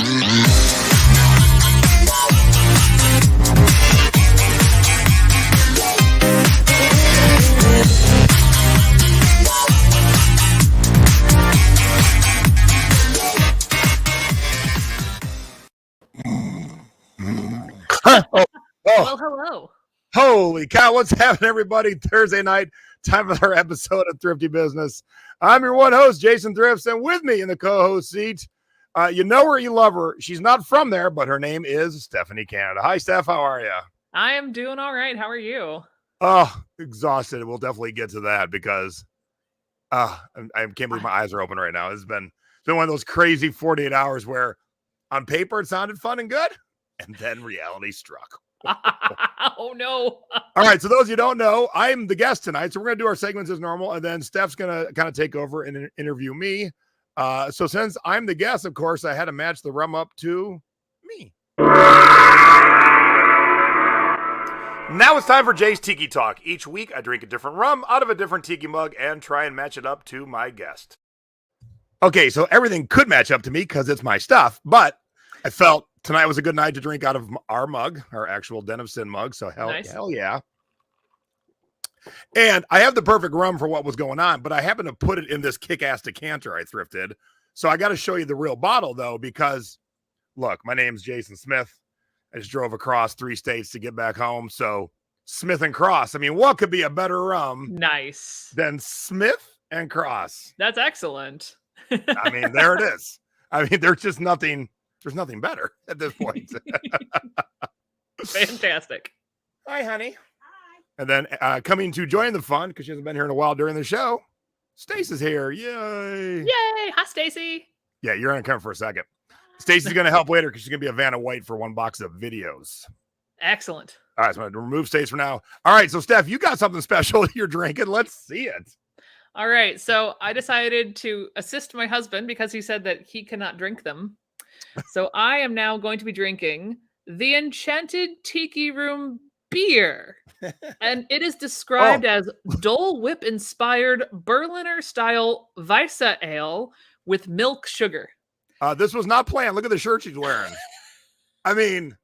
Well, hello. Holy cow, what's happening, everybody? Thursday night, time for our episode of Thrifty Business. I'm your one host, Jason Thrifts, and with me in the co-host seat, you know her, you love her. She's not from there, but her name is Stephanie Canada. Hi, Steph. How are you? I am doing all right. How are you? Oh, exhausted. We'll definitely get to that because I can't believe my eyes are open right now. It's been one of those crazy 48 hours where on paper it sounded fun and good, and then reality struck. Oh, no. All right, so those of you who don't know, I'm the guest tonight, so we're going to do our segments as normal, and then Steph's going to kind of take over and interview me. So since I'm the guest, of course, I had to match the rum up to me. Now it's time for Jay's Tiki Talk. Each week, I drink a different rum out of a different tiki mug and try and match it up to my guest. Okay, so everything could match up to me because it's my stuff, but I felt tonight was a good night to drink out of our mug, our actual Den of Sin mug. So hell yeah. And I have the perfect rum for what was going on, but I happened to put it in this kick-ass decanter I thrifted. So I got to show you the real bottle, though, because, look, my name's Jason Smith. I just drove across 3 states to get back home. So Smith and Cross. I mean, what could be a better rum than Smith and Cross? That's excellent. I mean, there it is. I mean, there's nothing better at this point. Fantastic. Hi, honey. Hi. And then coming to join the fun, because she hasn't been here in a while during the show, Stace is here. Yay. Yay. Hi, Stacy. Yeah, you're going to come for a second. Stacy's going to help later because she's going to be a Vanna White for 1 box of videos. Excellent. All right, so I'm going to remove Stace for now. All right, so Steph, you got something special that you're drinking. Let's see it. All right, so I decided to assist my husband because he said that he cannot drink them. So I am now going to be drinking the Enchanted Tiki Room beer. And it is described as Dole Whip inspired Berliner style Weisse ale with milk sugar. This was not planned. Look at the shirt she's wearing. I mean,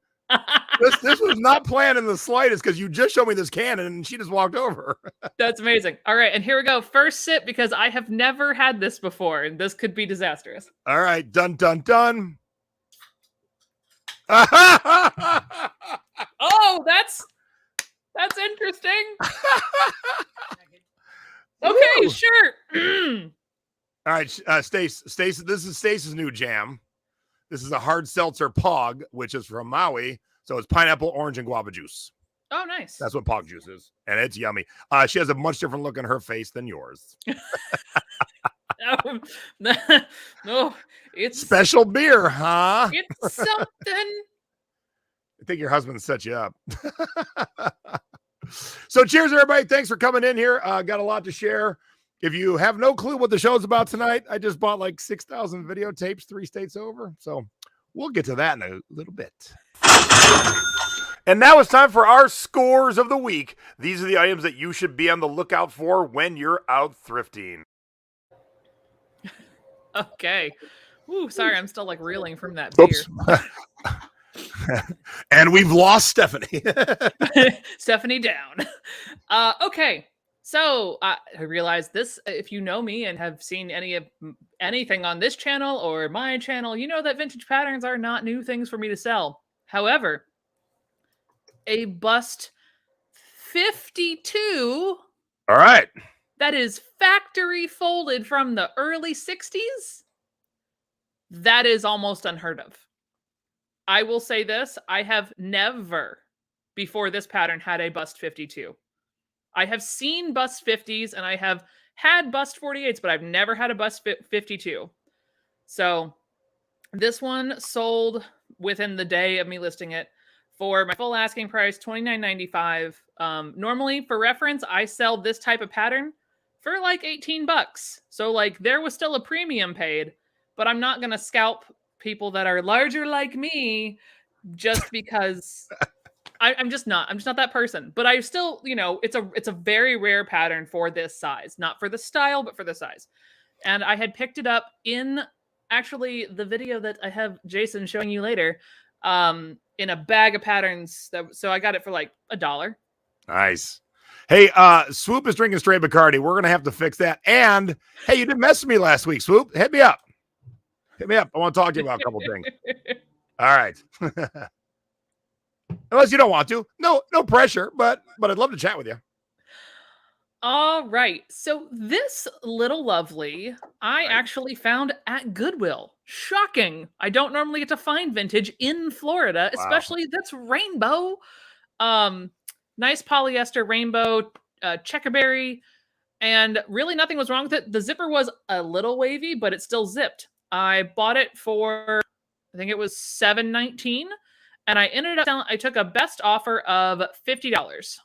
this was not planned in the slightest because you just showed me this can and she just walked over. That's amazing. All right, and here we go. First sip because I have never had this before and this could be disastrous. All right, dun, dun, dun. Oh, that's interesting. Okay, Woo. sure. All right, Stace, this is Stace's new jam. This is a hard seltzer Pog, which is from Maui. So it's pineapple, orange, and guava juice. Oh, nice. That's what Pog juice is. And it's yummy. She has a much different look on her face than yours. No, it's special beer, huh? It's something. I think your husband set you up. So cheers, everybody. Thanks for coming in here. Got a lot to share. If you have no clue what the show's about tonight, I just bought like 6,000 videotapes 3 states over. So we'll get to that in a little bit. And now it's time for our scores of the week. These are the items that you should be on the lookout for when you're out thrifting. Okay. Ooh, sorry, I'm still like reeling from that beer. And we've lost Stephanie. Stephanie down. Okay. So I realized this, if you know me and have seen anything on this channel or my channel, you know that vintage patterns are not new things for me to sell. However, a bust 52. All right. That is factory folded from the early 60s. That is almost unheard of. I will say this. I have never, before this pattern, had a bust 52. I have seen bust 50s and I have had bust 48s, but I've never had a bust 52. So this one sold within the day of me listing it for my full asking price, $29.95. Normally, for reference, I sell this type of pattern for like $18. So like there was still a premium paid, but I'm not going to scalp people that are larger like me just because I'm just not that person. But I still, you know, it's a very rare pattern for this size, not for the style, but for the size. And I had picked it up in actually the video that I have Jason showing you later, in a bag of patterns. So I got it for like $1. Nice. Hey, Swoop is drinking straight Bacardi. We're going to have to fix that. And, hey, you didn't mess with me last week, Swoop. Hit me up. Hit me up. I want to talk to you about a couple things. All right. Unless you don't want to. No pressure, but I'd love to chat with you. All right. So this little lovely, I actually found at Goodwill. Shocking. I don't normally get to find vintage in Florida, especially that's rainbow. Nice polyester rainbow, checkerberry, and really nothing was wrong with it. The zipper was a little wavy, but it still zipped. I bought it for, I think it was $7.19, and I took a best offer of $50.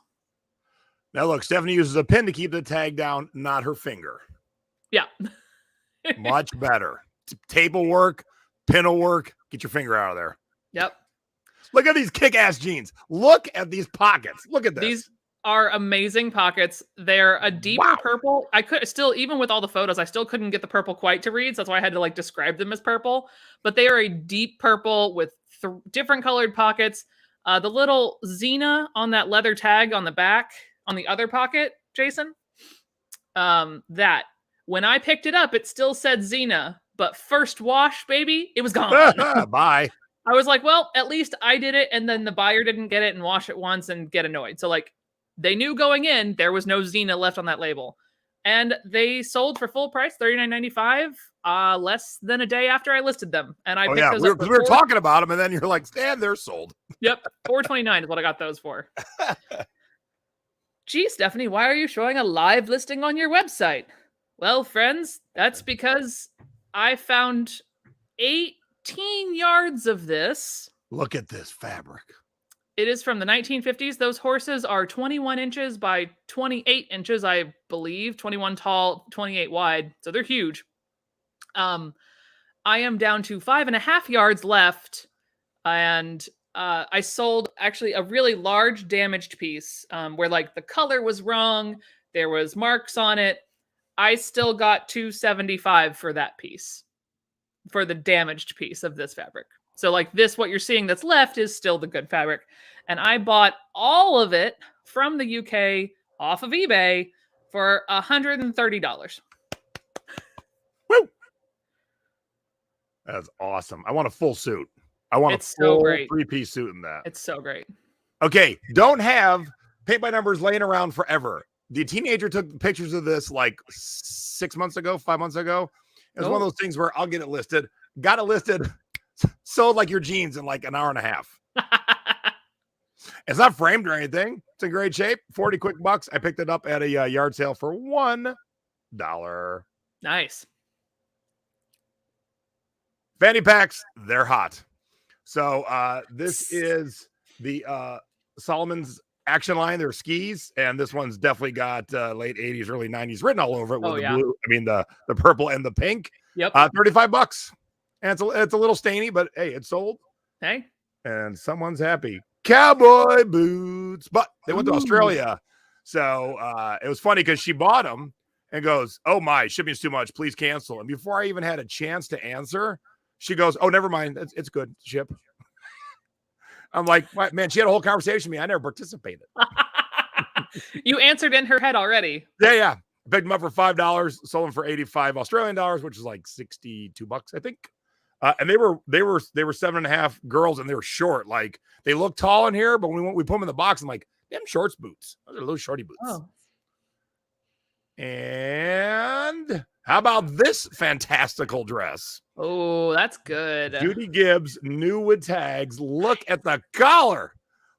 Now, look, Stephanie uses a pin to keep the tag down, not her finger. Yeah. Much better. Tape will work, pin will work. Get your finger out of there. Yep. Look at these kick-ass jeans. Look at these pockets. Look at this. These are amazing pockets. They're a deeper purple. I could still, even with all the photos, I still couldn't get the purple quite to read. So that's why I had to like describe them as purple. But they are a deep purple with different colored pockets. The little Xena on that leather tag on the back, on the other pocket, Jason, that when I picked it up, it still said Xena, but first wash, baby, it was gone. Bye. I was like, well, at least I did it, and then the buyer didn't get it and wash it once and get annoyed. So like, they knew going in there was no Xena left on that label, and they sold for full price, $39.95, less than a day after I listed them. And I picked those up. We were talking about them, and then you're like, "Stan, they're sold." Yep, $4.29 is what I got those for. Gee, Stephanie, why are you showing a live listing on your website? Well, friends, that's because I found 18 yards of this. Look at this fabric. It is from the 1950s. Those horses are 21 inches by 28 inches, I believe. 21 tall, 28 wide. So they're huge. I am down to 5.5 yards left. And I sold actually a really large damaged piece where like the color was wrong. There was marks on it. I still got $275 for that piece, for the damaged piece of this fabric. So like this, what you're seeing that's left is still the good fabric. And I bought all of it from the UK off of eBay for $130. Woo! That's awesome. I want a full suit. I want a full three-piece suit in that. It's so great. Okay, don't have paint by numbers laying around forever. The teenager took pictures of this like 5 months ago. It was one of those things where I'll get it listed. Got it listed, sold like your jeans in like an hour and a half. It's not framed or anything. It's in great shape. 40 quick bucks. I picked it up at a yard sale for $1. Nice. Fanny packs, they're hot. So this is the Solomon's Action line. They're skis, and this one's definitely got late 80s, early 90s written all over it with the blue. I mean the purple and the pink. Yep. $35. And it's a little stainy, but hey, it's sold. Hey. And someone's happy. Cowboy boots, but they went to Australia. So it was funny because she bought them and goes, "Oh my, shipping's too much. Please cancel." And before I even had a chance to answer, she goes, "Oh, never mind. It's good. Ship." I'm like, man, she had a whole conversation with me. I never participated. You answered in her head already. Yeah. Picked them up for $5, sold them for 85 Australian dollars, which is like $62, I think. And they were 7.5 girls, and they were short. Like they look tall in here, but when we put them in the box, I'm like, damn shorts boots. Those are little shorty boots. Oh. And how about this fantastical dress? Oh, that's good. Judy Gibbs, new with tags. Look at the collar.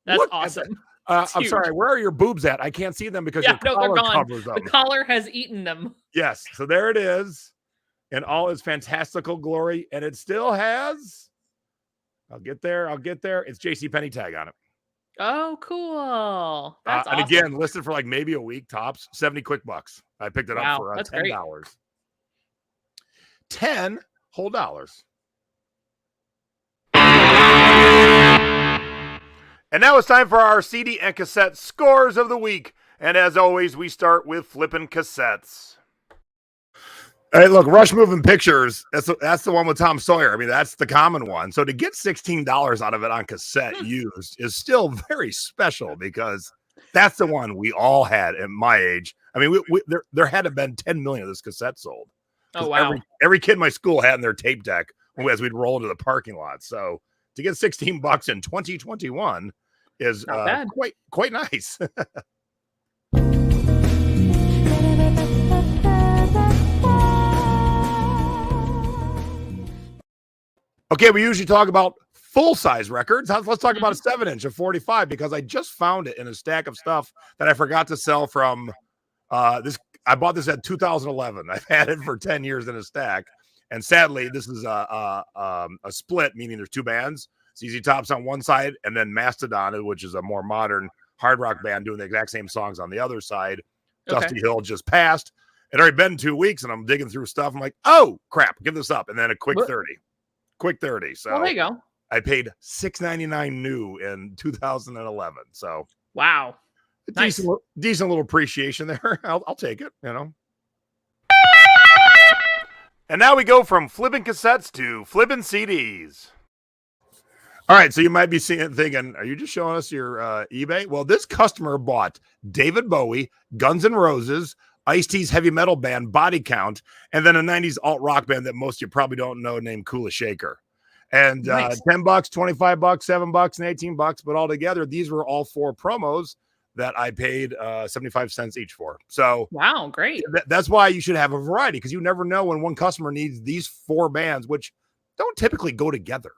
That's awesome. I'm sorry, where are your boobs at? I can't see them because your collar covers them. The collar has eaten them. Yes, so there it is in all its fantastical glory, and it still has, I'll get there. It's JCPenney tag on it. Oh, cool. That's awesome. And again, listed for like maybe a week tops, 70 quick bucks. I picked it up for $10. Great. 10 whole dollars. And now it's time for our CD and cassette scores of the week. And as always, we start with flipping cassettes. Hey, look, Rush Moving Pictures. That's the one with Tom Sawyer. I mean, that's the common one. So to get $16 out of it on cassette used is still very special because that's the one we all had at my age. I mean, there had to have been 10 million of this cassette sold. Oh, wow. Every kid in my school had in their tape deck as we'd roll into the parking lot. So to get $16 in 2021 is quite nice. Okay, we usually talk about full-size records. Let's talk about a 7-inch of 45 because I just found it in a stack of stuff that I forgot to sell from this. I bought this at 2011. I've had it for 10 years in a stack. And sadly, this is a split, meaning there's two bands. ZZ Top's on one side and then Mastodon, which is a more modern hard rock band doing the exact same songs on the other side. Okay. Dusty Hill just passed. It already been 2 weeks and I'm digging through stuff. I'm like, oh, crap, give this up. And then a quick 30. So there you go. I paid $6.99 new in 2011. So wow, decent little appreciation there. I'll take it, you know. And now we go from flipping cassettes to flipping CDs. All right, so you might be thinking, are you just showing us your eBay? Well, this customer bought David Bowie, Guns N' Roses, Ice-T's heavy metal band Body Count, and then a 90s alt rock band that most of you probably don't know named Kula Shaker. And nice. $10, $25, $7, and $18, but altogether, these were all 4 promos that I paid 75 cents each for. So wow, great. That's why you should have a variety, because you never know when one customer needs these 4 bands, which don't typically go together.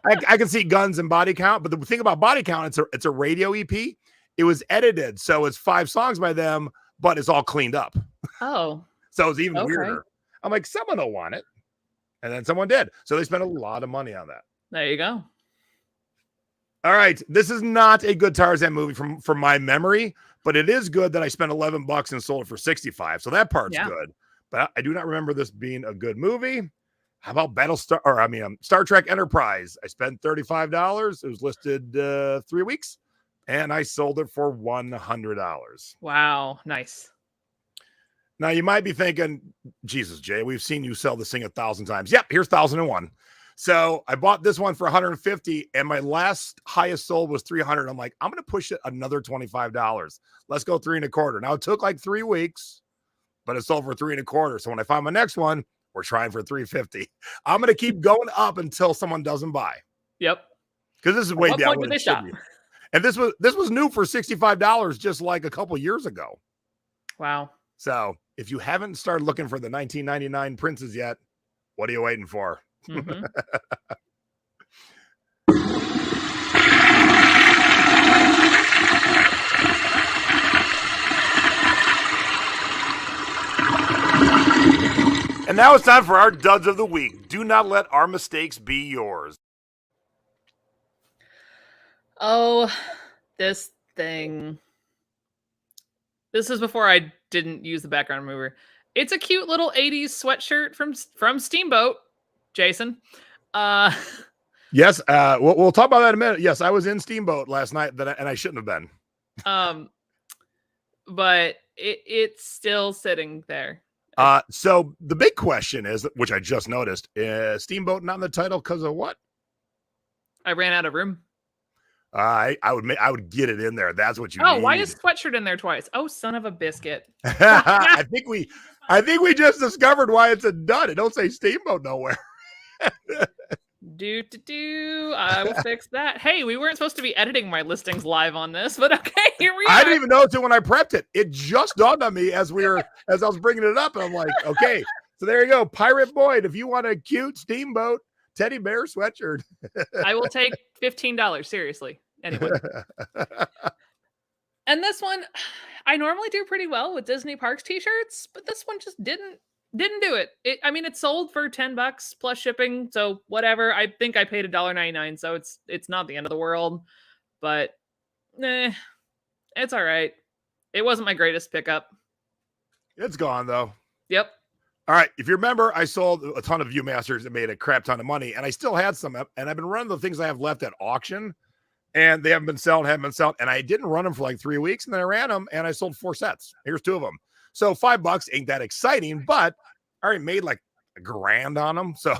I can see Guns and Body Count, but the thing about Body Count, it's a radio EP. It was edited, so it's 5 songs by them, but it's all cleaned up. Oh. So it's even weirder. I'm like, someone will want it. And then someone did. So they spent a lot of money on that. There you go. All right. This is not a good Tarzan movie from my memory, but it is good that I spent $11 and sold it for 65. So that part's good. But I do not remember this being a good movie. How about Star Trek Enterprise? I spent $35. It was listed 3 weeks. And I sold it for $100. Wow. Nice. Now, you might be thinking, Jesus, Jay, we've seen you sell this thing 1,000 times. Yep, here's 1,001. So I bought this one for 150, and my last highest sold was 300. I'm like, I'm going to push it another $25. Let's go 3 1/4. Now, it took like 3 weeks, but it sold for 3 1/4. So when I find my next one, we're trying for 350. I'm going to keep going up until someone doesn't buy. Yep. Because this is way down what it should be. And this was new for $65 just like a couple years ago. Wow. So if you haven't started looking for the 1999 Princes yet, what are you waiting for? Mm-hmm. And now it's time for our duds of the week. Do not let our mistakes be yours. Oh, this thing. This is before I didn't use the background remover. It's a cute little 80s sweatshirt from Steamboat, Jason. Yes, we'll talk about that in a minute. Yes, I was in Steamboat last night, and I shouldn't have been. But it's still sitting there. So the big question is, which I just noticed, Steamboat not in the title because of what? I ran out of room. I would get it in there. That's what you. Oh, why is sweatshirt in there twice? Oh, son of a biscuit! I think we just discovered why it's a dud. It don't say Steamboat nowhere. I will fix that. Hey, we weren't supposed to be editing my listings live on this, but okay, here we are. I didn't even know it when I prepped it. It just dawned on me as I was bringing it up, and I'm like, okay, so there you go, Pirate Boyd. If you want a cute Steamboat teddy bear sweatshirt, I will take $15. Seriously. Anyway. And this one, I normally do pretty well with Disney Parks t-shirts, but this one just didn't do it. It sold for $10 plus shipping, so whatever. I think I paid $1.99, so it's not the end of the world, but it's all right. It wasn't my greatest pickup. It's gone though. Yep. All right. If you remember, I sold a ton of Viewmasters that made a crap ton of money, and I still had some, and I've been running the things I have left at auction, and they haven't been selling, and I didn't run them for like 3 weeks, and then I ran them, and I sold 4 sets. Here's 2 of them. So $5 ain't that exciting, but I already made like $1,000 on them. So,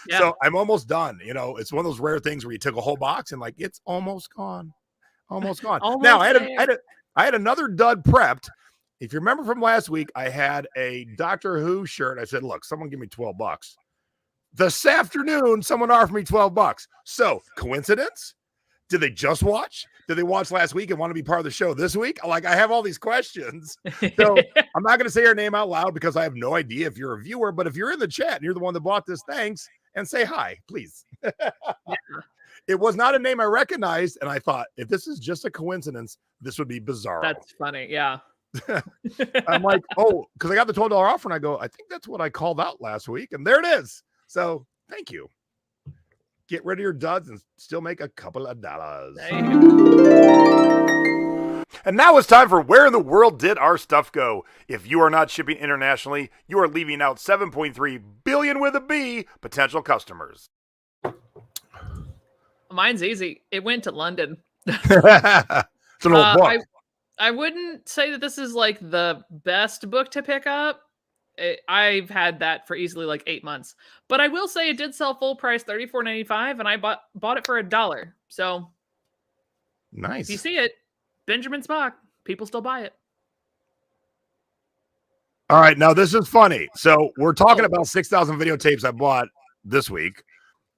Yeah. so I'm almost done. You know, it's one of those rare things where you took a whole box and like, it's almost gone. Almost gone. Now Almost there. I had another dud prepped. If you remember from last week, I had a Doctor Who shirt. I said, look, someone give me $12. This afternoon, someone offered me $12. So coincidence? Did they just watch? Did they watch last week and want to be part of the show this week? Like, I have all these questions. So I'm not going to say your name out loud because I have no idea if you're a viewer, but if you're in the chat and you're the one that bought this, thanks, and say hi, please. Yeah. It was not a name I recognized, and I thought, if this is just a coincidence, this would be bizarre. That's funny. Yeah. I'm like, oh, because I got the $12 offer, and I go, I think that's what I called out last week, and there it is. So thank you. Get rid of your duds and still make a couple of dollars. And now it's time for Where in the World Did Our Stuff Go? If you are not shipping internationally, you are leaving out 7.3 billion with a B potential customers. Mine's easy. It went to London. It's an old book. I wouldn't say that this is like the best book to pick up. I've had that for easily like 8 months, but I will say it did sell full price $34.95, and I bought it for $1. So Nice. if you see it, Benjamin Spock, people still buy it. All right, now this is funny. So we're talking about 6,000 videotapes I bought this week.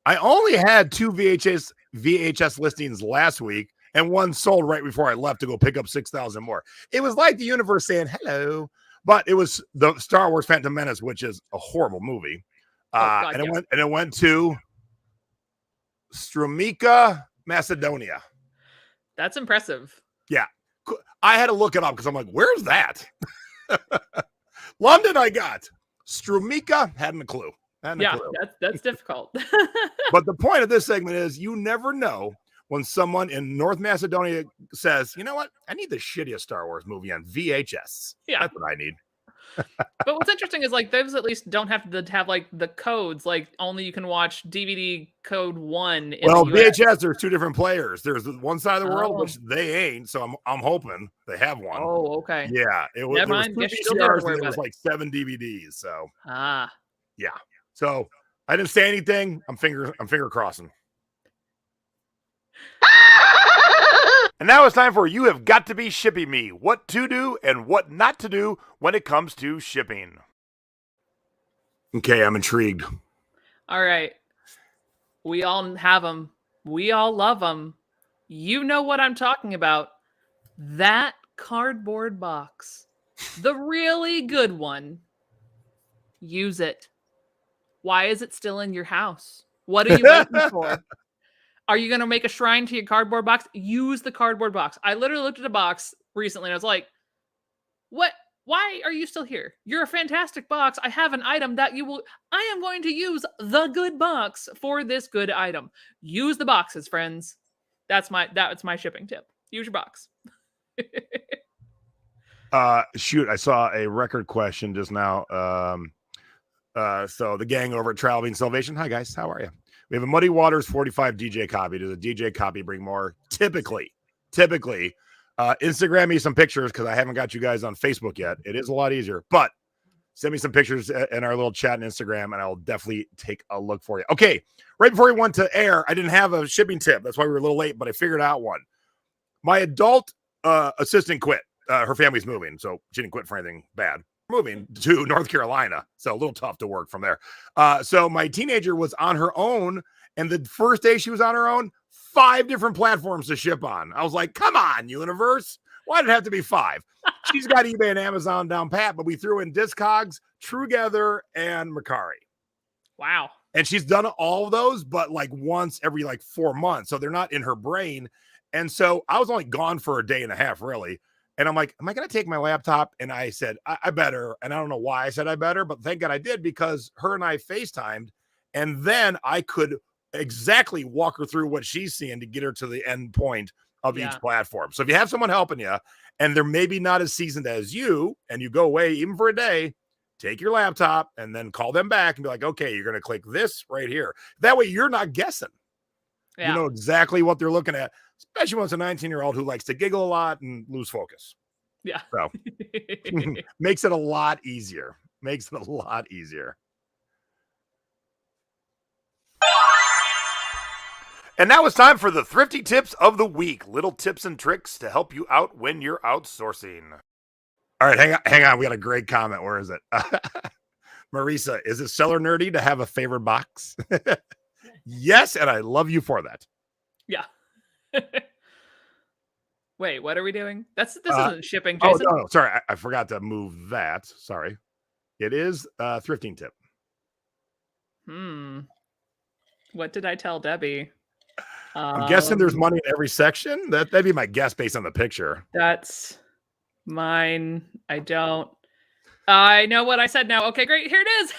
I only had 2 VHS listings last week, and one sold right before I left to go pick up 6,000 more. It was like the universe saying hello. But it was the Star Wars Phantom Menace, which is a horrible movie. And it went to Strumica, Macedonia. That's impressive. Yeah. I had to look it up because I'm like, where's that? London I got. Strumica, hadn't a clue. That's difficult. But the point of this segment is you never know when someone in North Macedonia says, you know what? I need the shittiest Star Wars movie on VHS. Yeah. That's what I need. But what's interesting is like those at least don't have to have like the codes, like only you can watch DVD code 1. Well, VHS, there's 2 different players. There's one side of the world, which they ain't. So I'm hoping they have one. Oh, okay. Yeah. It was, Never mind. it was like 7 DVDs. So yeah. So I didn't say anything. I'm finger crossing. And now it's time for You Have Got to Be Shipping Me. What to do and what not to do when it comes to shipping. Okay, I'm intrigued. All right. We all have them. We all love them. You know what I'm talking about. That cardboard box. The really good one. Use it. Why is it still in your house? What are you waiting for? Are you going to make a shrine to your cardboard box? Use the cardboard box. I literally looked at a box recently and I was like, what? Why are you still here? You're a fantastic box. I have an item that I am going to use the good box for this good item. Use the boxes, friends. That's my shipping tip. Use your box. Shoot, I saw a record question just now. So the gang over at Travel Bean Salvation. Hi guys, how are you? We have a Muddy Waters 45 DJ copy. Does a DJ copy bring more? Typically. Instagram me some pictures because I haven't got you guys on Facebook yet. It is a lot easier, but send me some pictures in our little chat on Instagram, and I'll definitely take a look for you. Okay, right before we went to air, I didn't have a shipping tip. That's why we were a little late, but I figured out one. My adult assistant quit. Her family's moving, so she didn't quit for anything bad. Moving to North Carolina, so a little tough to work from there. So my teenager was on her own, and the first day she was on her own, 5 different platforms to ship on. I was like, come on, universe. Why did it have to be 5? She's got eBay and Amazon down pat, but we threw in Discogs, Trugether, and Mercari. Wow. And she's done all of those, but like once every like 4 months. So they're not in her brain. And so I was only gone for a day and a half, really. And I'm like, am I going to take my laptop? And I said, I better. And I don't know why I said I better, but thank God I did, because her and I FaceTimed. And then I could exactly walk her through what she's seeing to get her to the end point of each platform. So if you have someone helping you and they're maybe not as seasoned as you, and you go away even for a day, take your laptop and then call them back and be like, okay, you're going to click this right here. That way you're not guessing. You know exactly what they're looking at, especially when it's a 19-year-old who likes to giggle a lot and lose focus. Yeah. So makes it a lot easier. Makes it a lot easier. And now it's time for the Thrifty Tips of the Week. Little tips and tricks to help you out when you're outsourcing. All right, hang on. We got a great comment. Where is it? Marisa, is it seller nerdy to have a favorite box? Yes, and I love you for that. Yeah. Wait, what are we doing? This isn't shipping, Jason. Oh, no, sorry. I forgot to move that. Sorry. It is a thrifting tip. What did I tell Debbie? I'm guessing there's money in every section. That'd be my guess based on the picture. That's mine. I know what I said now. Okay, great. Here it is.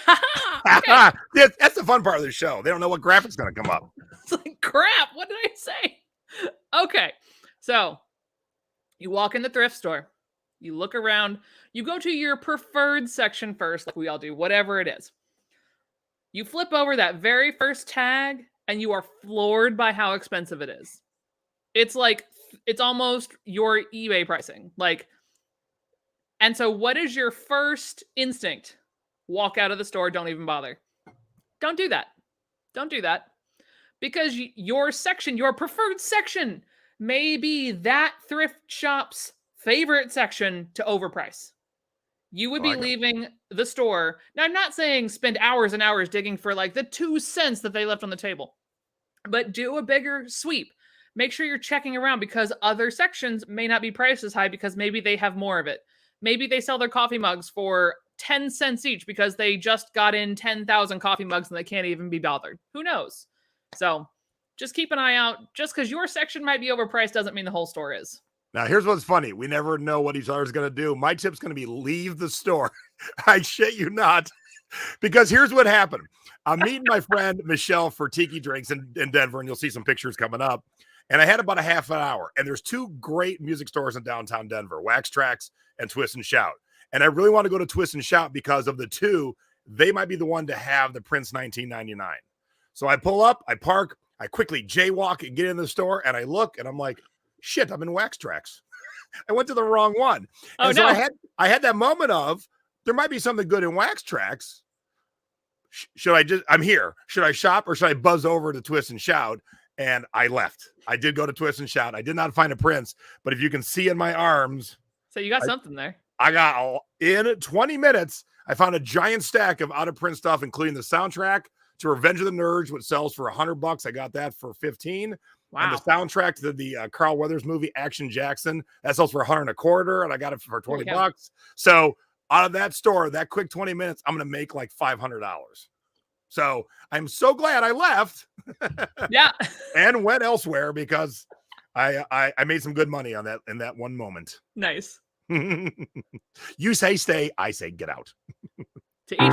Okay. Yeah, that's the fun part of the show. They don't know what graphic's going to come up. It's like, crap. What did I say? Okay. So you walk in the thrift store. You look around. You go to your preferred section first, like we all do, whatever it is. You flip over that very first tag, and you are floored by how expensive it is. It's like, it's almost your eBay pricing. And so what is your first instinct? Walk out of the store. Don't even bother. Don't do that. Don't do that. Because your section, your preferred section, may be that thrift shop's favorite section to overprice. You would be leaving the store. Now, I'm not saying spend hours and hours digging for like the 2 cents that they left on the table, but do a bigger sweep. Make sure you're checking around because other sections may not be priced as high because maybe they have more of it. Maybe they sell their coffee mugs for 10 cents each because they just got in 10,000 coffee mugs and they can't even be bothered. Who knows? So just keep an eye out. Just because your section might be overpriced doesn't mean the whole store is. Now, here's what's funny. We never know what each other's going to do. My tip's going to be leave the store. I shit you not. Because here's what happened. I'm meeting my friend Michelle for Tiki Drinks in Denver, and you'll see some pictures coming up. And I had about a half an hour. And there's 2 great music stores in downtown Denver, Wax Trax and Twist and Shout. And I really want to go to Twist and Shout because of the 2. They might be the one to have the Prince 1999. So I pull up, I park, I quickly jaywalk and get in the store, and I look, and I'm like, shit, I'm in Wax Trax. I went to the wrong one. Oh, and so I had that moment of, there might be something good in Wax Trax. I'm here. Should I shop or should I buzz over to Twist and Shout? And I left. I did go to Twist and Shout. I did not find a Prince, but if you can see in my arms. So you got something there. I got, in 20 minutes, I found a giant stack of out of print stuff, including the soundtrack to Revenge of the Nerds, which sells for $100. I got that for 15. Wow. And the soundtrack to the Carl Weathers movie, Action Jackson, that sells for $125, and I got it for $20. So out of that store, that quick 20 minutes, I'm going to make like $500. So I'm so glad I left. Yeah. And went elsewhere because I made some good money on that in that one moment. Nice. You say stay, I say get out. To each.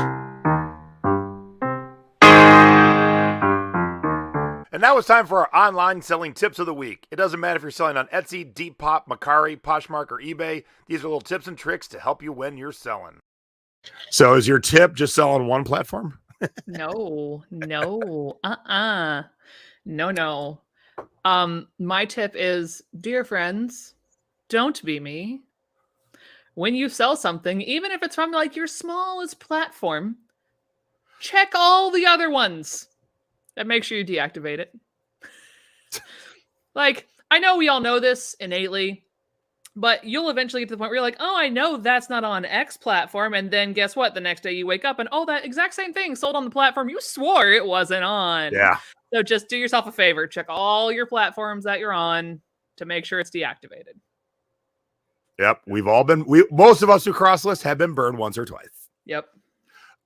And now it's time for our online selling tips of the week. It doesn't matter if you're selling on Etsy, Depop, Mercari, Poshmark, or eBay. These are little tips and tricks to help you when you're selling. So is your tip just sell on one platform? No. No. My tip is, dear friends, don't be me. When you sell something, even if it's from like your smallest platform, check all the other ones and make sure you deactivate it. Like, I know we all know this innately, but you'll eventually get to the point where you're like, oh, I know that's not on X platform. And then guess what? The next day you wake up and, oh, that exact same thing sold on the platform you swore it wasn't on. Yeah. So just do yourself a favor. Check all your platforms that you're on to make sure it's deactivated. Yep. Most of us who cross list have been burned once or twice. Yep.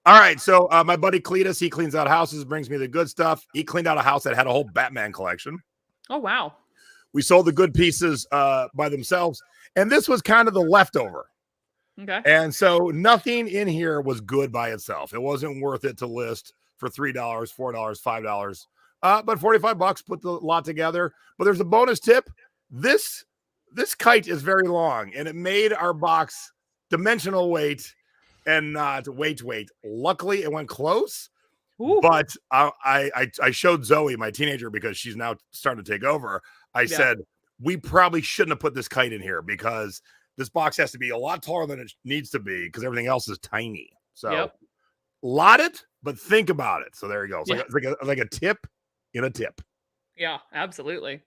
All right. So my buddy Cletus, he cleans out houses, brings me the good stuff. He cleaned out a house that had a whole Batman collection. Oh, wow. We sold the good pieces by themselves. And this was kind of the leftover. Okay. And so nothing in here was good by itself. It wasn't worth it to list for $3, $4, $5. But $45, put the lot together. But there's a bonus tip. This kite is very long, and it made our box dimensional weight and not weight. Luckily, it went close. Ooh. But I showed Zoe, my teenager, because she's now starting to take over. I said, we probably shouldn't have put this kite in here because this box has to be a lot taller than it needs to be because everything else is tiny. So Yep. lot it, but think about it. So there you go. It's, Yeah. like a tip in a tip. Yeah, absolutely.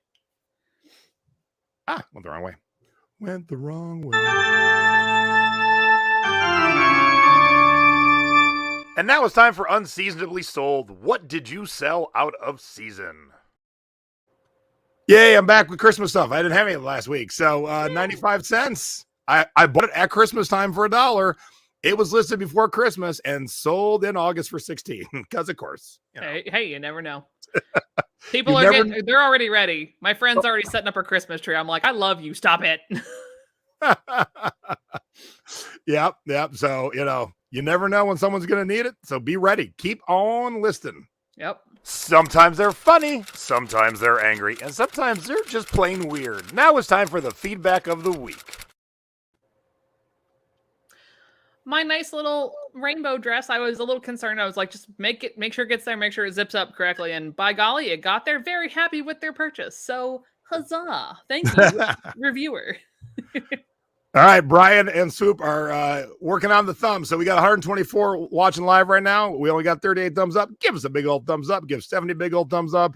Went the wrong way. Went the wrong way. And now it's time for Unseasonably Sold. What did you sell out of season? Yay, I'm back with Christmas stuff. I didn't have any last week. So 95 cents. I bought it at Christmas time for $1. It was listed before Christmas and sold in August for 16. Because of course. You know. Hey, you never know. People they're already ready. My friend's already setting up her Christmas tree. I'm like, I love you. Stop it. Yep. So, you never know when someone's going to need it. So be ready. Keep on listing. Yep. Sometimes they're funny, sometimes they're angry, and sometimes they're just plain weird. Now it's time for the feedback of the week. My nice little rainbow dress, I was a little concerned. I was like, just make sure it gets there, make sure it zips up correctly. And by golly, it got there. Very happy with their purchase. So huzzah. Thank you, reviewer. All right, Brian and Swoop are working on the thumb. So we got 124 watching live right now. We only got 38 thumbs up. Give us a big old thumbs up. Give Stephanie a big old thumbs up.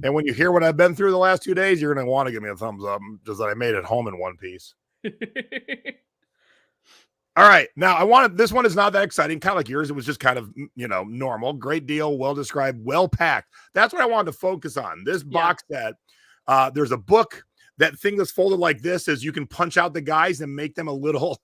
And when you hear what I've been through the last 2 days, you're going to want to give me a thumbs up, just that I made it home in one piece. All right. Now, this one is not that exciting, kind of like yours. It was just kind of, normal. Great deal, well-described, well-packed. That's what I wanted to focus on. This box set, there's a book. That thing that's folded like this is you can punch out the guys and make them a little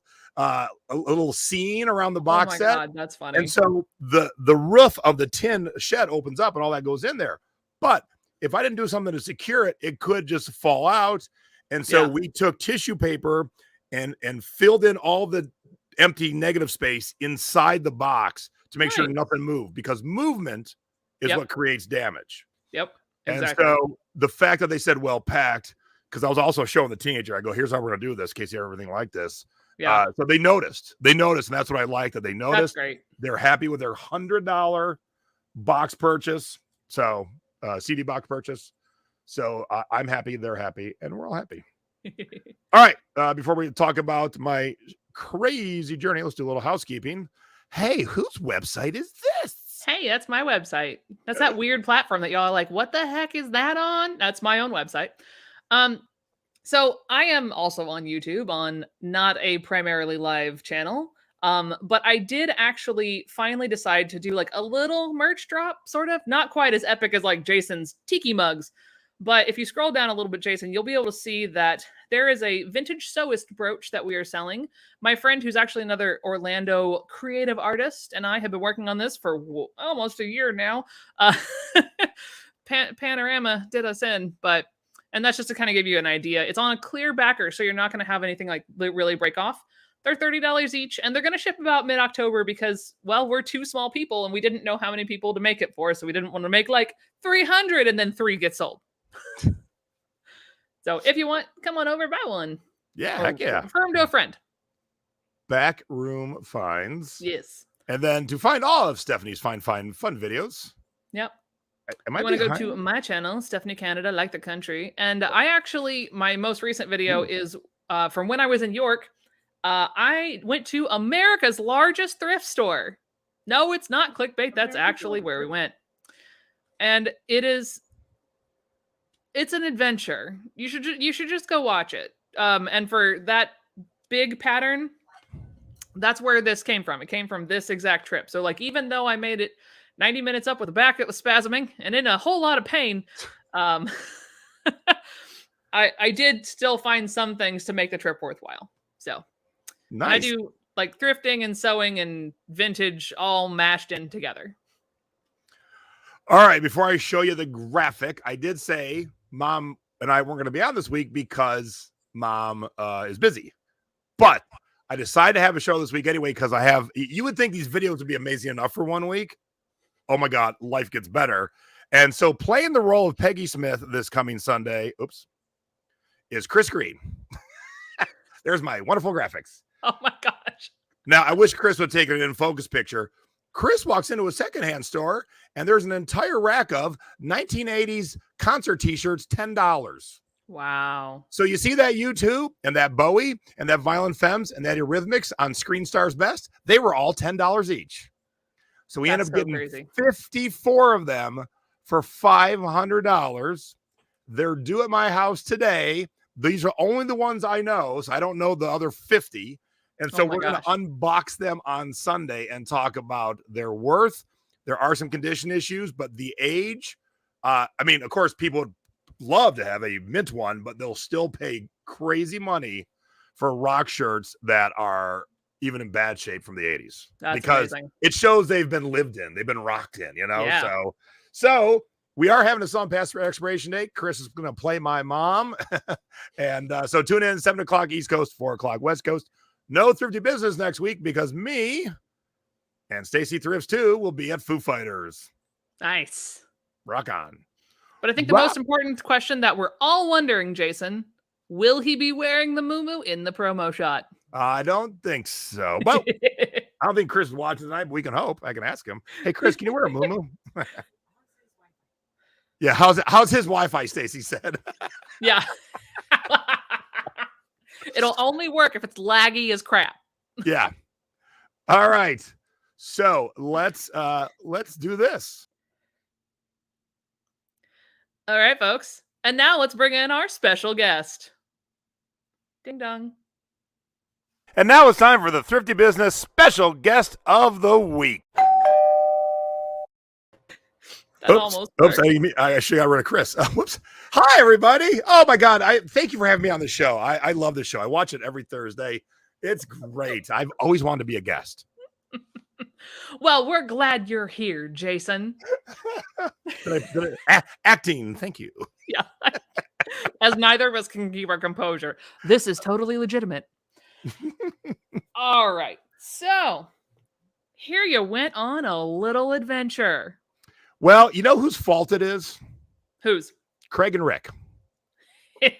scene around the box set. God, that's funny. And so the roof of the tin shed opens up and all that goes in there. But if I didn't do something to secure it, it could just fall out. And so we took tissue paper and filled in all the empty negative space inside the box to make sure nothing moved, because movement is what creates damage. Yep. Exactly. And so the fact that they said well packed, because I was also showing the teenager, I go, here's how we're going to do this in case you have everything like this. Yeah. So they noticed, and that's what I like, that they noticed. That's great. They're happy with their $100 box purchase. So CD box purchase. So I'm happy. They're happy, and we're all happy. All right. Before we talk about my crazy journey, let's do a little housekeeping. Hey, whose website is this? Hey, that's my website. That's that weird platform that y'all are like, what the heck is that on? That's my own website. So I am also on YouTube on not a primarily live channel. But I did actually finally decide to do like a little merch drop, sort of, not quite as epic as like Jason's tiki mugs. But if you scroll down a little bit, Jason, you'll be able to see that there is a vintage sewist brooch that we are selling. My friend, who's actually another Orlando creative artist, and I have been working on this for almost a year now. Panorama did us in, and that's just to kind of give you an idea. It's on a clear backer, so you're not going to have anything like really break off. They're $30 each, and they're going to ship about mid-October because, well, we're 2 small people, and we didn't know how many people to make it for, so we didn't want to make like 300 and then 3 get sold. So if you want, come on over, buy one. Yeah, heck yeah. Refer them to a friend. Backroom Finds. Yes. And then to find all of Stephanie's fun videos. Yep. You want to go to my channel, Stephanie Canada, like the country. And I actually, my most recent video is from when I was in York. I went to America's largest thrift store. No, it's not clickbait. That's actually where we went. And it's an adventure. You should just go watch it. And for that big pattern, that's where this came from. It came from this exact trip. So like, even though I made it 90 minutes up with a back that was spasming and in a whole lot of pain, I did still find some things to make the trip worthwhile. So nice. I do like thrifting and sewing and vintage all mashed in together. All right. Before I show you the graphic, I did say Mom and I weren't going to be on this week because Mom is busy. But I decided to have a show this week anyway because you would think these videos would be amazing enough for 1 week. Oh my God, life gets better. And so playing the role of Peggy Smith this coming Sunday, is Chris Green. There's my wonderful graphics. Oh my gosh. Now, I wish Chris would take an in focus picture. Chris walks into a secondhand store and there's an entire rack of 1980s concert t-shirts, $10. Wow. So you see that U2 and that Bowie and that Violent Femmes and that Eurythmics on Screen Stars Best, they were all $10 each. So we ended That's up so getting crazy. 54 of them for $500. They're due at my house today. These are only the ones I know, so I don't know the other 50. And so Oh my we're going to gosh. unbox them on Sunday and talk about their worth. There are some condition issues, but the age, I mean, of course, people would love to have a mint one, but they'll still pay crazy money for rock shirts that are even in bad shape from the 80s. That's because amazing. it shows they've been lived in, they've been rocked in, you know? Yeah. So we are having a song past expiration date. Chris is going to play my mom. And so tune in 7 o'clock East Coast, 4 o'clock West Coast. No Thrifty Business next week because me and Stacy Thrifts too will be at Foo Fighters. Nice. Rock on. But I think the most important question that we're all wondering, Jason, will he be wearing the muumuu in the promo shot? I don't think so. But I don't think Chris is watching tonight, but we can hope. I can ask him. Hey, Chris, can you wear a muumuu? Yeah, how's his Wi-Fi, Stacy said. Yeah. It'll only work if it's laggy as crap. Yeah. All right. So let's do this. All right, folks. And now let's bring in our special guest. Ding dong. And now it's time for the Thrifty Business special guest of the week. Oops, I actually got rid of Chris. Whoops. Hi, everybody. Oh, my God. Thank you for having me on the show. I love this show. I watch it every Thursday. It's great. I've always wanted to be a guest. Well, we're glad you're here, Jason. Acting. Thank you. Yeah. As neither of us can keep our composure. This is totally legitimate. All right. So here you went on a little adventure. Well, you know whose fault it is? Whose? Craig and Rick. It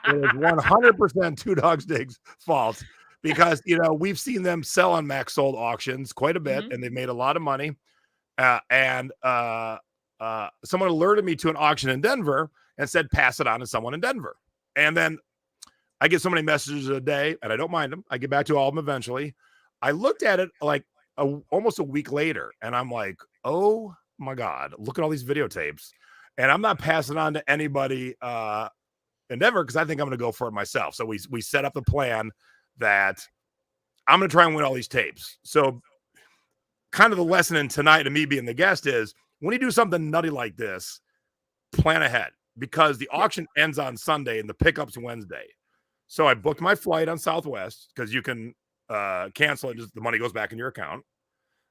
is 100% Two Dogs Dig's fault because, you know, we've seen them sell on Max Sold auctions quite a bit, and they've made a lot of money. And someone alerted me to an auction in Denver and said, pass it on to someone in Denver. And then I get so many messages a day, and I don't mind them. I get back to all of them eventually. I looked at it like almost a week later, and I'm like, oh, my God, look at all these videotapes. And I'm not passing on to anybody in Denver because I think I'm going to go for it myself. So we set up the plan that I'm going to try and win all these tapes. So kind of the lesson in tonight of me being the guest is when you do something nutty like this, plan ahead because the auction ends on Sunday and the pickup's Wednesday. So I booked my flight on Southwest because you can cancel it. Just the money goes back in your account.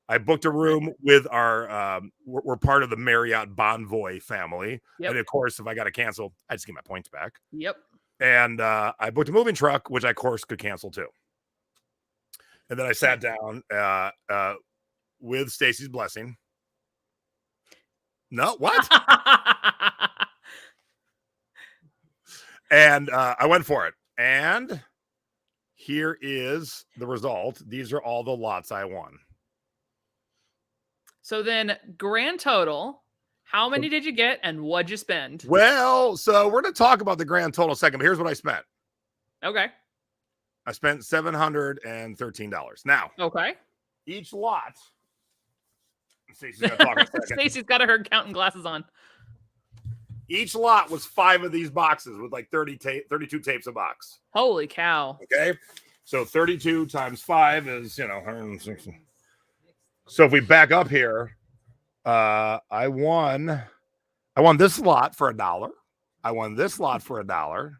I booked a room with our, we're part of the Marriott Bonvoy family. Yep. And of course, if I got to cancel, I just get my points back. Yep. And I booked a moving truck, which I, of course, could cancel too. And then I sat down with Stacy's blessing. No, what? And I went for it. And here is the result. These are all the lots I won. So then grand total, how many did you get and what'd you spend? Well, so we're going to talk about the grand total second, but here's what I spent. Okay. I spent $713. Now, okay. Each lot. Stacey's got to talk a second. Stacey's got her accountant glasses on. Each lot was 5 of these boxes with like 32 tapes a box. Holy cow. Okay. So 32 times 5 is, 160. So if we back up here, I won this lot for $1. I won this lot for $1.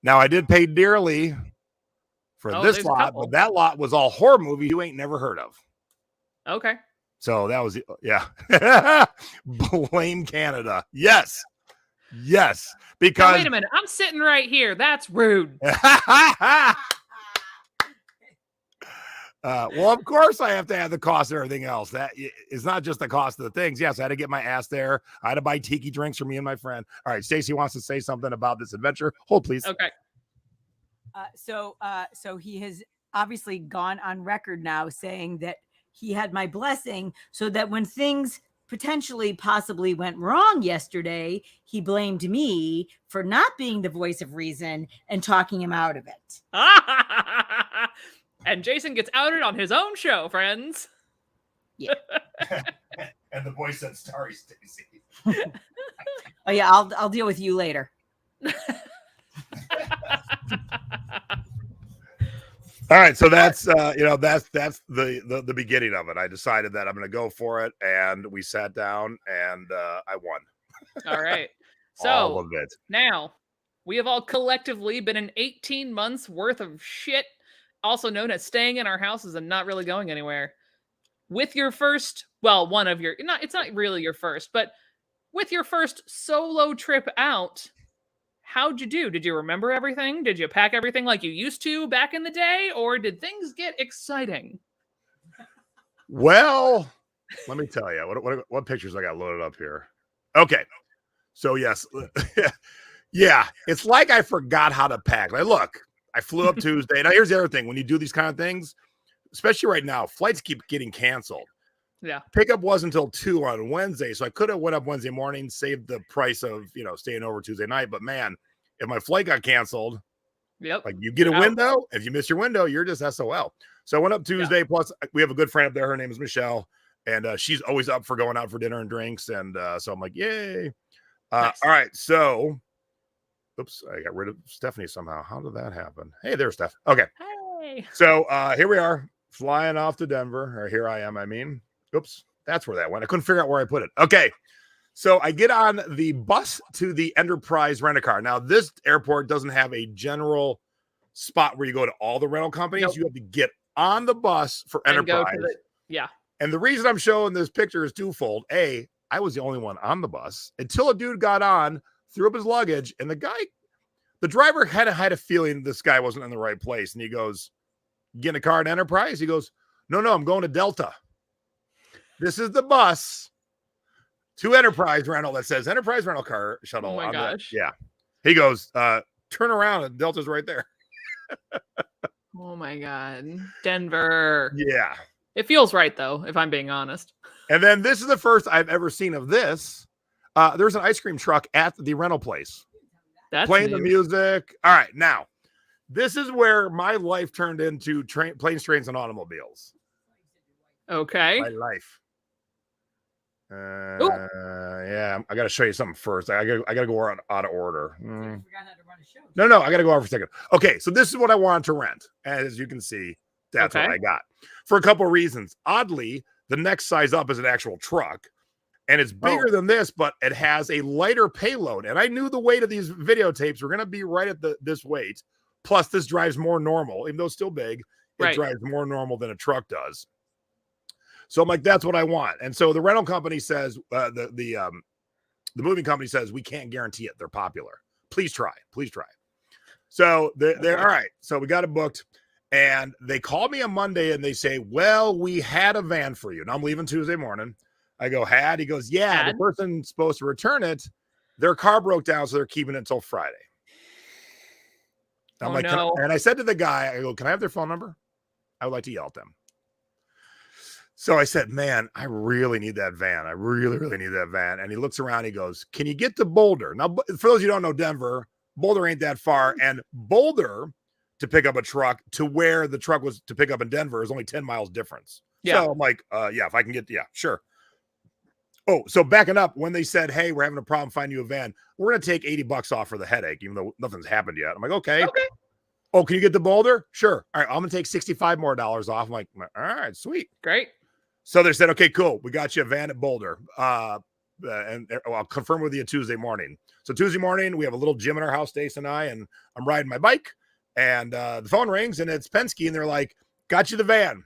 Now I did pay dearly for this lot, but that lot was all horror movies you ain't never heard of. Okay. So that was, yeah. Blame Canada. Yes. Because now, wait a minute. I'm sitting right here. That's rude. Well, of course I have to add the cost of everything else. That is not just the cost of the things. Yes, I had to get my ass there. I had to buy tiki drinks for me and my friend. All right, Stacey wants to say something about this adventure. Hold, please. Okay. So he has obviously gone on record now saying that he had my blessing so that when things potentially possibly went wrong yesterday, he blamed me for not being the voice of reason and talking him out of it. And Jason gets outed on his own show, friends. Yeah. And the boy said, "Sorry, Stacy." Oh yeah, I'll deal with you later. All right, so that's that's the beginning of it. I decided that I'm going to go for it, and we sat down, and I won. All right. All So of it. now we have all collectively been in 18 months worth of shit, also known as staying in our houses and not really going anywhere. With your first, well, one of your, it's not really your first, but with your first solo trip out, how'd you do? Did you remember everything? Did you pack everything like you used to back in the day? Or did things get exciting? Well, let me tell you what pictures I got loaded up here. Okay. So yes. Yeah. It's like I forgot how to pack. Like, look, I flew up Tuesday. Now here's the other thing. When you do these kind of things, especially right now, flights keep getting canceled. Yeah. Pickup wasn't until 2 on Wednesday. So I could have went up Wednesday morning, saved the price of, staying over Tuesday night. But man, if my flight got canceled, like you get a window. If you miss your window, you're just SOL. So I went up Tuesday. Yeah. Plus, we have a good friend up there. Her name is Michelle. And she's always up for going out for dinner and drinks. And so I'm like, yay. Nice. All right. So, oops, I got rid of Stephanie somehow. How did that happen? Hey, there's Steph. Okay. Hey. So here we are flying off to Denver. Or here I am, Oops, that's where that went. I couldn't figure out where I put it. Okay. So I get on the bus to the Enterprise rent-a-car. Now, this airport doesn't have a general spot where you go to all the rental companies. Nope. You have to get on the bus for Enterprise. Yeah. And the reason I'm showing this picture is twofold. A, I was the only one on the bus until a dude got on, threw up his luggage, and the driver had a feeling this guy wasn't in the right place. And he goes, "Get in a car at Enterprise?" He goes, No, I'm going to Delta. This is the bus to Enterprise rental that says Enterprise rental car shuttle. Oh my gosh. Yeah. He goes, turn around and Delta's right there. Oh my God. Denver. Yeah. It feels right though, if I'm being honest. And then this is the first I've ever seen of this. There's an ice cream truck at the rental place. That's playing the music. All right. Now, this is where my life turned into planes, trains, and automobiles. Okay. My life. Yeah, I got to show you something first. I got to go out of order. No, I got to go out for a second. Okay, so this is what I wanted to rent. As you can see, that's what I got for a couple of reasons. Oddly, the next size up is an actual truck, and it's bigger than this, but it has a lighter payload. And I knew the weight of these videotapes were going to be right at this weight. Plus, this drives more normal, even though it's still big. It drives more normal than a truck does. So I'm like, that's what I want. And so the rental company says, the moving company says, we can't guarantee it. They're popular. Please try. So they're all right. So we got it booked. And they called me on Monday and they say, well, we had a van for you. Now I'm leaving Tuesday morning. I go, had? He goes, yeah, the person supposed to return it. Their car broke down, so they're keeping it until Friday. I'm like, and I said to the guy, I go, can I have their phone number? I would like to yell at them. So I said, man, I really need that van. I really, really need that van. And he looks around, he goes, can you get to Boulder? Now, for those of you who don't know Denver, Boulder ain't that far. And Boulder to pick up a truck to where the truck was to pick up in Denver is only 10 miles difference. Yeah. So I'm like, yeah, if I can get, yeah, sure. Oh, so backing up, when they said, hey, we're having a problem finding you a van, we're going to take $80 off for the headache, even though nothing's happened yet. I'm like, okay. Oh, can you get to Boulder? Sure. All right, I'm going to take $65 more off. I'm like, all right, sweet. Great. So they said, okay, cool. We got you a van at Boulder. And I'll confirm with you Tuesday morning. So Tuesday morning, we have a little gym in our house, Stace and I, and I'm riding my bike. And the phone rings, and it's Penske, and they're like, got you the van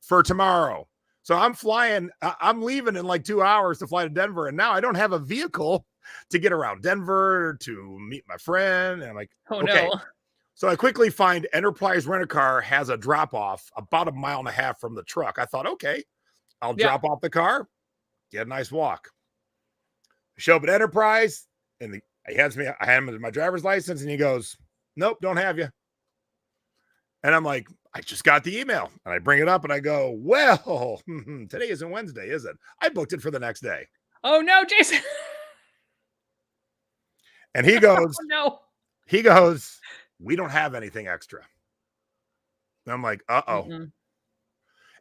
for tomorrow. So I'm flying. I'm leaving in like 2 hours to fly to Denver. And now I don't have a vehicle to get around Denver to meet my friend. And I'm like, okay. No. So I quickly find Enterprise Rent-A-Car has a drop-off about 1.5 miles from the truck. I thought, okay, I'll drop off the car, get a nice walk. Show up at Enterprise, and I hand him my driver's license, and he goes, nope, don't have you. And I'm like, I just got the email, and I bring it up and I go, well, today isn't Wednesday, is it? I booked it for the next day. Oh no, Jason. And he goes, No. we don't have anything extra. And I'm like, uh-oh. Mm-mm.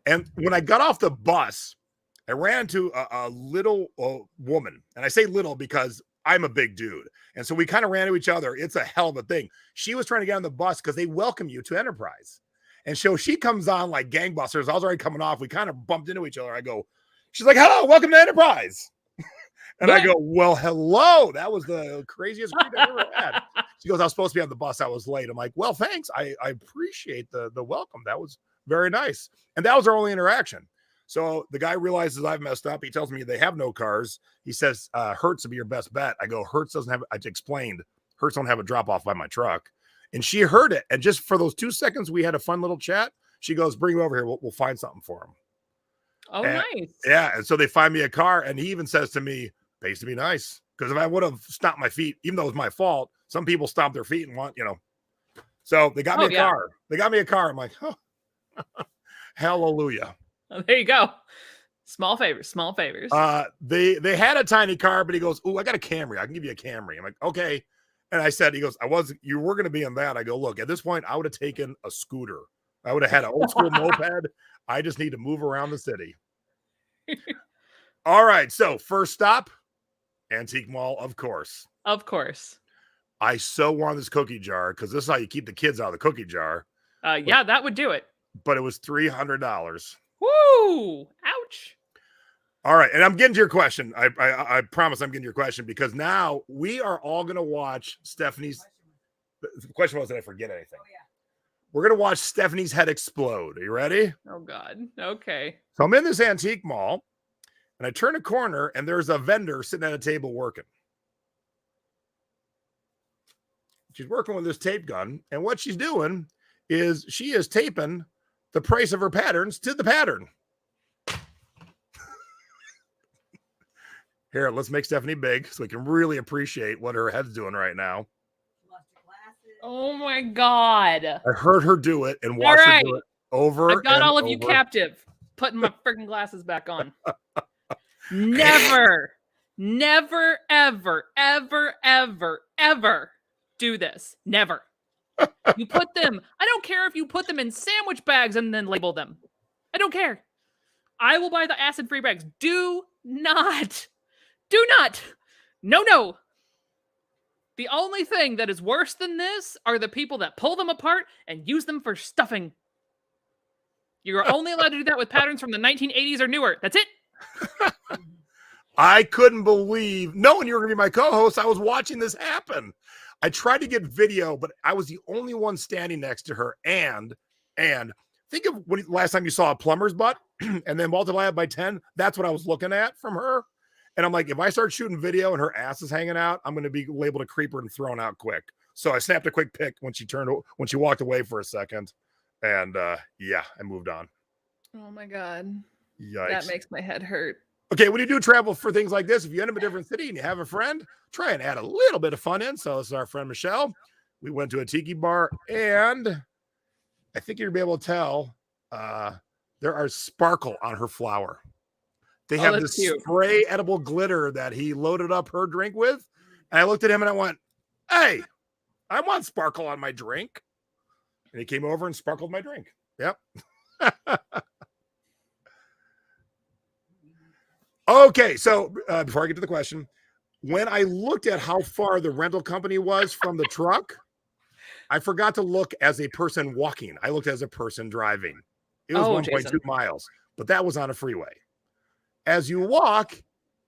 And when I got off the bus, I ran into a little woman. And I say little because I'm a big dude. And so we kind of ran into each other. It's a hell of a thing. She was trying to get on the bus because they welcome you to Enterprise. And so she comes on like gangbusters. I was already coming off. We kind of bumped into each other. She's like, hello, welcome to Enterprise. And I go, well, hello. That was the craziest greet I ever had. She goes, I was supposed to be on the bus. I was late. I'm like, well, thanks. I appreciate the welcome. That was very nice. And that was our only interaction. So the guy realizes I've messed up. He tells me they have no cars. He says, Hertz would be your best bet. I go, Hertz doesn't have, I explained, Hertz don't have a drop off by my truck. And she heard it. And just for those 2 seconds, we had a fun little chat. She goes, bring him over here. We'll find something for him. Oh, and, nice. Yeah. And so they find me a car. And he even says to me, pays to be nice. Because if I would have stomped my feet, even though it was my fault, some people stomp their feet and want, So they got me a car. They got me a car. I'm like, oh, hallelujah. Oh, there you go. Small favors. They had a tiny car, but he goes, oh, I got a Camry. I can give you a Camry. I'm like, okay. And I said, he goes, you were going to be in that. I go, look, at this point, I would have taken a scooter. I would have had an old school moped. I just need to move around the city. All right. So first stop, Antique Mall, of course. Of course. I so wanted this cookie jar because this is how you keep the kids out of the cookie jar. Yeah, that would do it. But it was $300. Woo! Ouch. All right. And I'm getting to your question. I promise I'm getting to your question because now we are all going to watch Stephanie's. The question was, did I forget anything? Oh, yeah. We're going to watch Stephanie's head explode. Are you ready? Oh, God. Okay. So I'm in this antique mall and I turn a corner and there's a vendor sitting at a table working. She's working with this tape gun. And what she's doing is she is taping the price of her patterns to the pattern. Here, let's make Stephanie big so we can really appreciate what her head's doing right now. Oh my God. I heard her do it and watched her do it over. I've got all of over. You captive. Putting my freaking glasses back on. Never, ever, ever, ever, ever do this. Never. You put them, I don't care if you put them in sandwich bags and then label them. I don't care. I will buy the acid-free bags. Do not. No. The only thing that is worse than this are the people that pull them apart and use them for stuffing. You're only allowed to do that with patterns from the 1980s or newer. That's it. I couldn't believe, knowing you were going to be my co-host, I was watching this happen. I tried to get video, but I was the only one standing next to her. And think of when last time you saw a plumber's butt and then multiply it by 10. That's what I was looking at from her. And I'm like, if I start shooting video and her ass is hanging out, I'm going to be labeled a creeper and thrown out quick. So I snapped a quick pic when she walked away for a second. And yeah, I moved on. Oh my God. Yikes. That makes my head hurt. Okay, when you do travel for things like this, if you end up in a different city and you have a friend, try and add a little bit of fun in. So this is our friend Michelle. We went to a tiki bar, and I think you'll be able to tell there are sparkle on her flower. They have this spray edible glitter that he loaded up her drink with. And I looked at him and I went, hey, I want sparkle on my drink. And he came over and sparkled my drink. Yep. Okay, so before I get to the question, when I looked at how far the rental company was from the truck, I forgot to look as a person walking. I looked as a person driving. It was 1.2 miles, but that was on a freeway. As you walk,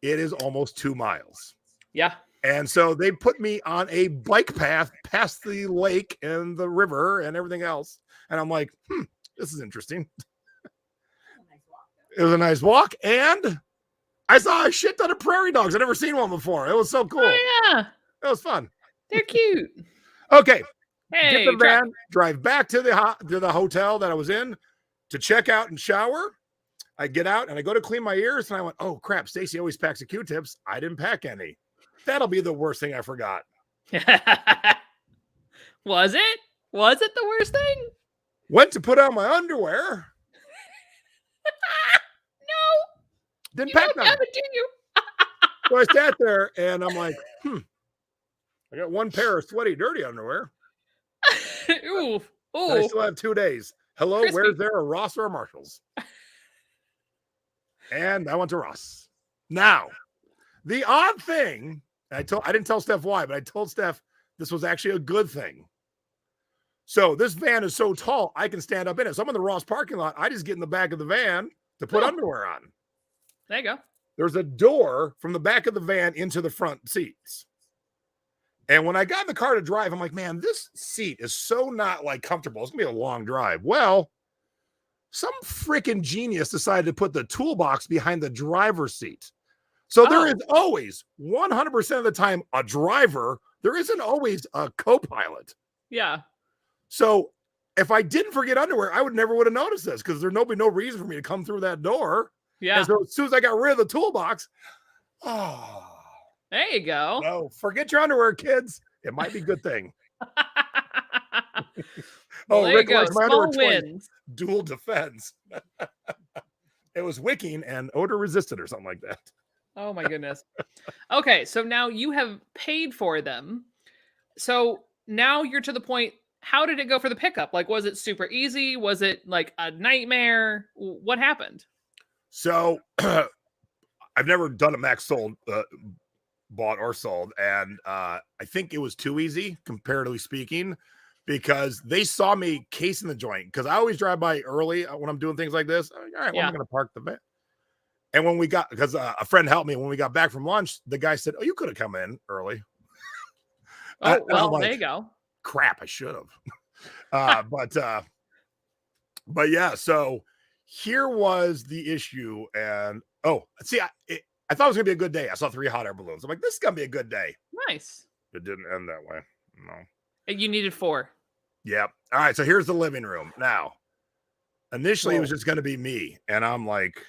it is almost 2 miles. Yeah. And so they put me on a bike path past the lake and the river and everything else. And I'm like, this is interesting. It was a nice walk. And I saw a shit ton of prairie dogs. I've never seen one before. It was so cool. Oh, yeah. It was fun. They're cute. Okay. Hey, get the van, drive back to the hotel that I was in to check out and shower. I get out and I go to clean my ears and I went, oh crap, Stacy always packs the Q-tips. I didn't pack any. That'll be the worst thing I forgot. Was it? Was it the worst thing? Went to put on my underwear. No, Didn't you pack don't none. have it, do you? So I sat there and I'm like, I got one pair of sweaty, dirty underwear. Ooh, And I ooh. still have 2 days. Hello, Crispy. where's there a Ross or a Marshalls? And I went to Ross. Now, the odd thing, I didn't tell Steph why, but I told Steph this was actually a good thing. So this van is so tall, I can stand up in it. So I'm in the Ross parking lot. I just get in the back of the van to put underwear on. There you go. There's a door from the back of the van into the front seats. And when I got in the car to drive, I'm like, man, this seat is so not like comfortable. It's gonna be a long drive. Well, some freaking genius decided to put the toolbox behind the driver's seat. So there is always 100% of the time a driver. There isn't always a co-pilot. Yeah. So if I didn't forget underwear, I would have noticed this because there'd be no reason for me to come through that door. Yeah. And so as soon as I got rid of the toolbox, there you go. no, forget your underwear, kids. It might be a good thing. Well, there Rick you go. likes my underwear Small twice. wins. Dual defense. It was wicking and odor resistant or something like that. Oh my goodness. Okay, so now you have paid for them. So now you're to the point. How did it go for the pickup? Like, was it super easy? Was it like a nightmare? What happened? So I've never done a Max sold, bought or sold. And I think it was too easy, comparatively speaking, because they saw me casing the joint. Because I always drive by early when I'm doing things like this. All right, well, I'm going to park the van. And when we got, because a friend helped me, when we got back from lunch, the guy said, oh, you could have come in early. Oh, well, there you go. Crap, I should have. But yeah, so here was the issue. And see, I thought it was gonna be a good day. I saw 3 hot air balloons. I'm like, this is gonna be a good day. Nice. It didn't end that way. No. And you needed 4. Yep. All right. So here's the living room. Now, initially it was just gonna be me, and I'm like,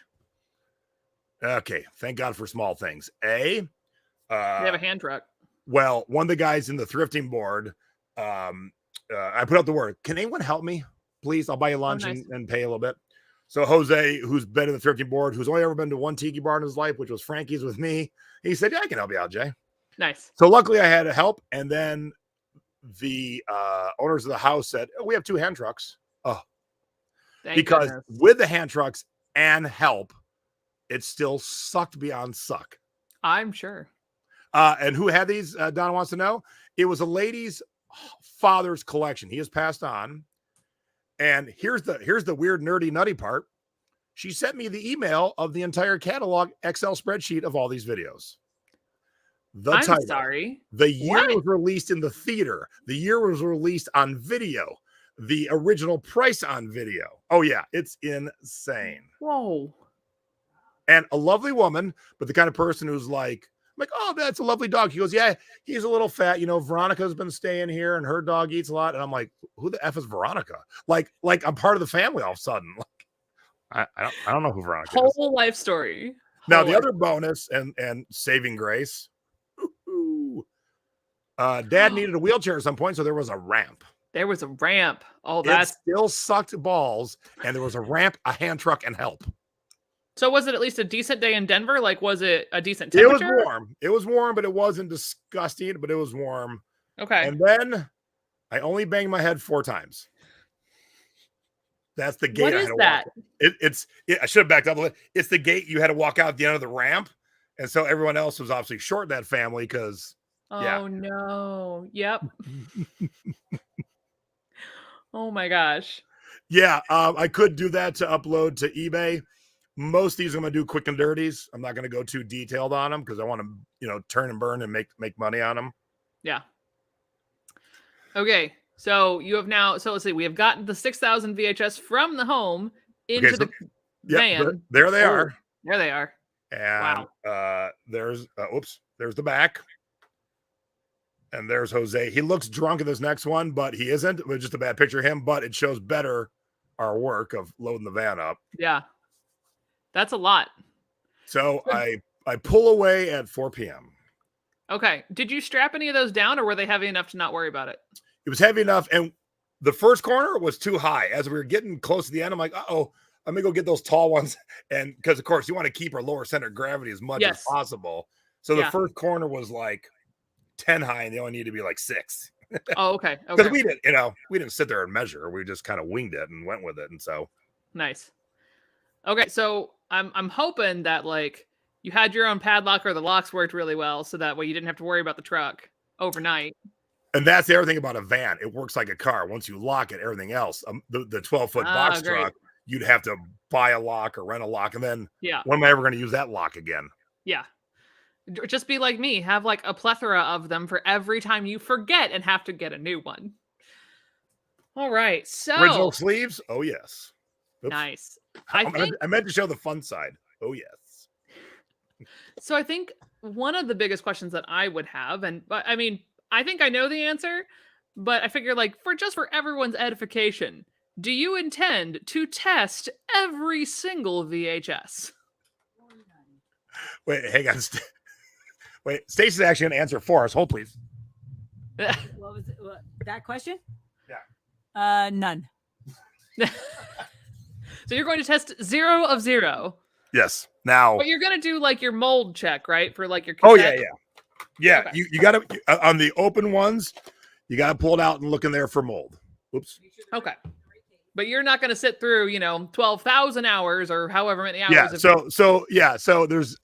okay, thank God for small things. They have a hand truck. Well, one of the guys in the thrifting board, I put out the word, can anyone help me? Please, I'll buy you lunch and pay a little bit. So Jose, who's been in the thrifting board, who's only ever been to one Tiki Bar in his life, which was Frankie's with me, he said, yeah, I can help you out, Jay. Nice. So luckily I had help. And then the owners of the house said, oh, we have 2 hand trucks. Oh, because with the hand trucks and help, it still sucked beyond suck. I'm sure. And who had these? Donna wants to know. It was a lady's father's collection. He has passed on. And here's the weird, nerdy, nutty part. She sent me the email of the entire catalog Excel spreadsheet of all these videos. I'm sorry. The year was released in the theater. The year was released on video. The original price on video. Oh, yeah. It's insane. Whoa. And a lovely woman, but the kind of person who's like, oh, that's a lovely dog. He goes, yeah, he's a little fat. You know, Veronica's been staying here and her dog eats a lot. And I'm like, who the F is Veronica? Like I'm part of the family all of a sudden. Like, I don't know who Veronica is. Whole life story. Now, the other bonus and saving grace, Dad needed a wheelchair at some point, so there was a ramp. There was a ramp. Oh, that still sucked balls. And there was a ramp, a hand truck, and help. So was it at least a decent day in Denver? Like, was it a decent temperature? It was warm. It was warm, but it wasn't disgusting, but it was warm. Okay. And then I only banged my head 4 times. That's the gate. What is that? I should have backed up a little. It's the gate you had to walk out at the end of the ramp. And so everyone else was obviously short in that family because, oh, no. Yep. Oh, my gosh. Yeah, I could do that to upload to eBay. Most of these I'm going to do quick and dirties. I'm not going to go too detailed on them because I want to, turn and burn and make money on them. Yeah. Okay. So you have now, let's see, we have gotten the 6,000 VHS from the home into the van. There they are. There they are. And there's the back. And there's Jose. He looks drunk in this next one, but he isn't. It was just a bad picture of him, but it shows better our work of loading the van up. Yeah. That's a lot. So I pull away at 4 p.m. Okay. Did you strap any of those down or were they heavy enough to not worry about it? It was heavy enough. And the first corner was too high. As we were getting close to the end, I'm like, uh-oh, I'm gonna go get those tall ones. And because of course you want to keep our lower center of gravity as much as possible. So the first corner was like 10 high, and they only need to be like 6. Oh, okay. Because we didn't sit there and measure. We just kind of winged it and went with it. And so nice. Okay, so I'm hoping that like you had your own padlock or the locks worked really well, so that way you didn't have to worry about the truck overnight. And that's the other thing about a van. It works like a car. Once you lock it, everything else, the 12-foot box truck, you'd have to buy a lock or rent a lock. And then when am I ever going to use that lock again? Yeah. Just be like me. Have like a plethora of them for every time you forget and have to get a new one. All right. So original sleeves? Oh, yes. Oops. Nice. I meant to show the fun side. Oh, yes. So I think one of the biggest questions that I would have, and I mean, I think I know the answer, but I figure like for everyone's edification, do you intend to test every single VHS? Wait, hang on. Wait, Stacey's actually going to answer for us. Hold, please. What was it? That question? Yeah. None. So you're going to test 0 of 0. Yes. Now, but you're going to do like your mold check, right? For like your cassette. Oh cassette? Yeah. Okay. You got to on the open ones, you got to pull it out and look in there for mold. Oops. Okay. But you're not going to sit through, 12,000 hours or however many hours. Yeah. So there's,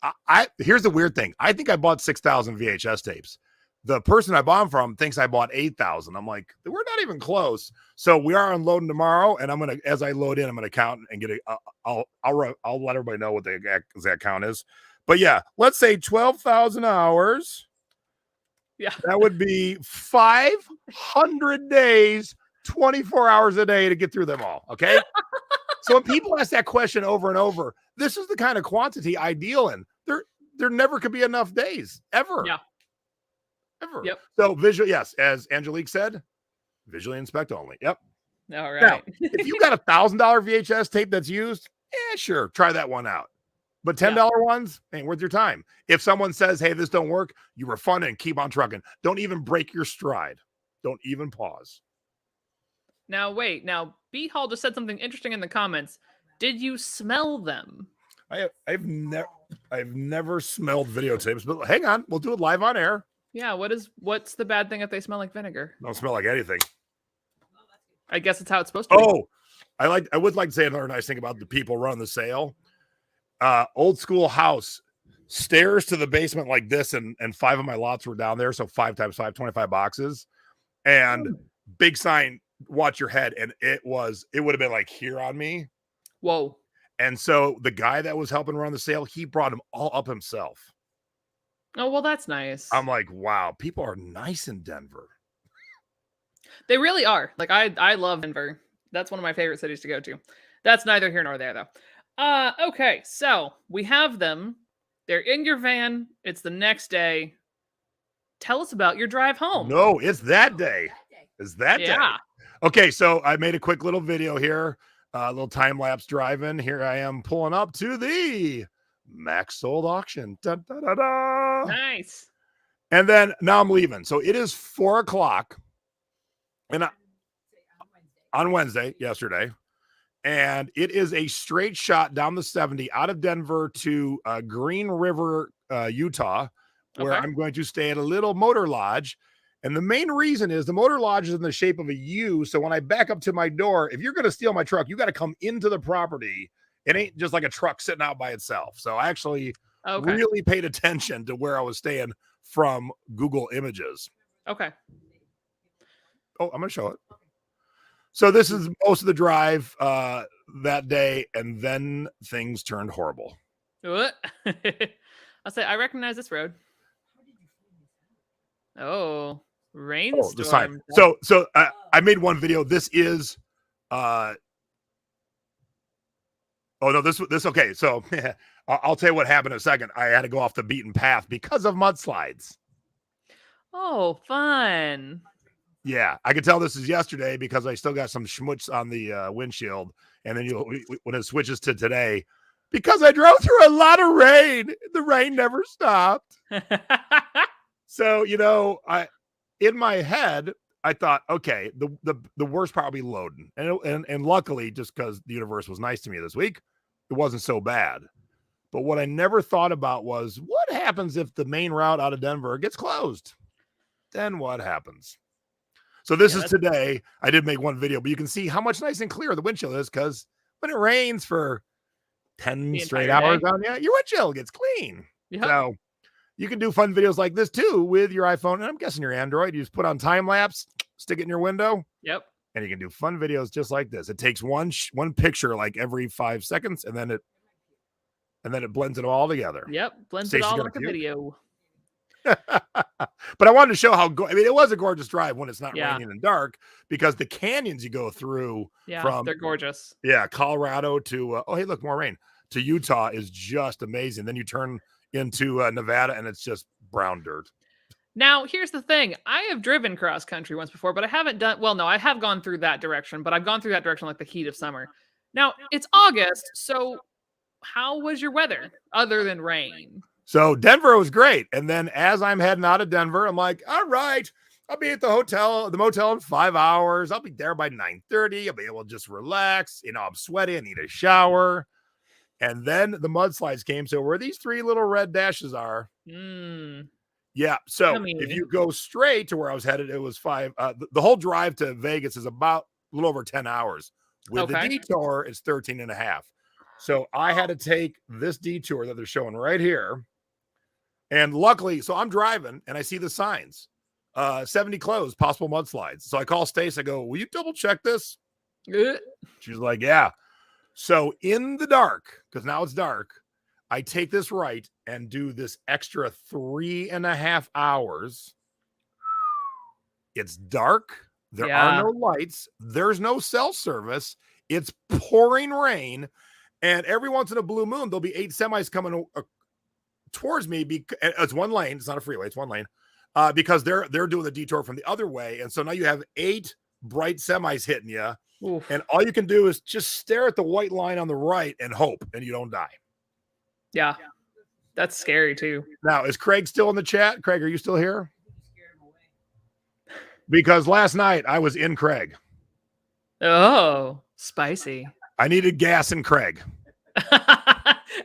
here's the weird thing. I think I bought 6,000 VHS tapes. The person I bought them from thinks I bought 8,000. I'm like, we're not even close. So we are unloading tomorrow, and as I load in, I'm gonna count and get I'll let everybody know what the exact count is. But yeah, let's say 12,000 hours. Yeah, that would be 500 days, 24 hours a day to get through them all. Okay. So when people ask that question over and over, this is the kind of quantity I deal in. There never could be enough days ever. Yeah. Ever. Yep. So visual, yes, as Angelique said, visually inspect only. Yep. All right. Now, if you got $1,000 VHS tape that's used, sure, try that one out. But $10 ones ain't worth your time. If someone says, "Hey, this don't work," you refund it and keep on trucking. Don't even break your stride. Don't even pause. Now wait. Now B Hall just said something interesting in the comments. Did you smell them? I've never smelled videotapes, but hang on, we'll do it live on air. Yeah, what's the bad thing if they smell like vinegar? Don't smell like anything. I guess it's how it's supposed to be. Oh, I would like to say another nice thing about the people running the sale. Old school house, stairs to the basement like this, and 5 of my lots were down there, so 5 times 5, 25 boxes, and big sign, watch your head, and it would have been like here on me. Whoa. And so the guy that was helping run the sale, he brought them all up himself. Oh, well, that's nice. I'm like, wow, people are nice in Denver. They really are. Like, I love Denver. That's one of my favorite cities to go to. That's neither here nor there, though. Okay, so we have them. They're in your van. It's the next day. Tell us about your drive home. No, it's that day. It's that day. Okay, so I made a quick little video here. A little time-lapse driving. Here I am pulling up to the max sold auction. Da, da, da, da. Nice. And then now I'm leaving. So it is 4:00, and on Wednesday, yesterday, and it is a straight shot down the 70 out of Denver to Green River, Utah, where I'm going to stay at a little motor lodge. And the main reason is the motor lodge is in the shape of a U. So when I back up to my door, if you're going to steal my truck, you got to come into the property. It ain't just like a truck sitting out by itself. So I actually really paid attention to where I was staying from Google Images. Okay. Oh, I'm going to show it. So this is most of the drive that day, and then things turned horrible. What? I'll say, I recognize this road. Oh, rainstorm. The sign. So I made one video. This is oh no, this okay. So I'll tell you what happened in a second. I had to go off the beaten path because of mudslides. Oh, fun. Yeah, I could tell this is yesterday because I still got some schmutz on the windshield. And then when it switches to today, because I drove through a lot of rain, the rain never stopped. So, in my head, I thought, okay, the worst part will be loading. And luckily, just because the universe was nice to me this week, it wasn't so bad. But what I never thought about was what happens if the main route out of Denver gets closed? Then what happens? So this is today. I did make one video, but you can see how much nice and clear the windshield is, because when it rains for 10 straight hours on your windshield gets clean. Yep. So you can do fun videos like this too with your iPhone, and I'm guessing your Android. You just put on time lapse, stick it in your window. Yep. And you can do fun videos just like this. It takes one picture like every 5 seconds, and then it blends it all together. Yep, blends it all like a video. But I wanted to show how it was a gorgeous drive when it's not raining and dark, because the canyons you go through from they're gorgeous. Yeah, Colorado to oh hey, look, more rain, to Utah is just amazing. Then you turn into Nevada and it's just brown dirt. Now, here's the thing. I have driven cross country once before, but I haven't done no, I have gone through that direction, but I've gone through that direction like the heat of summer. Now, it's August, so how was your weather other than rain? So Denver was great. And then as I'm heading out of Denver, I'm like, all right, I'll be at the motel in 5 hours. I'll be there by 9:30. I'll be able to just relax. I'm sweaty. I need a shower. And then the mudslides came. So where these 3 little red dashes are. Yeah. So if you go straight to where I was headed, it was 5. The whole drive to Vegas is about a little over 10 hours. With the detour, it's 13 and a half. So I had to take this detour that they're showing right here. And luckily, so I'm driving and I see the signs, 70 closed, possible mudslides. So I call Stace. I go, will you double check this? She's like, yeah. So in the dark, because now it's dark, I take this right and do this extra 3.5 hours. It's dark. There are no lights. There's no cell service. It's pouring rain. And every once in a blue moon, there'll be 8 semis coming towards me. It's one lane. It's not a freeway. It's one lane because they're doing the detour from the other way. And so now you have 8 bright semis hitting you. Oof. And all you can do is just stare at the white line on the right and hope, and you don't die. Yeah. That's scary too. Now, is Craig still in the chat? Craig, are you still here? Because last night I was in Craig. Oh, spicy. I needed gas in Craig.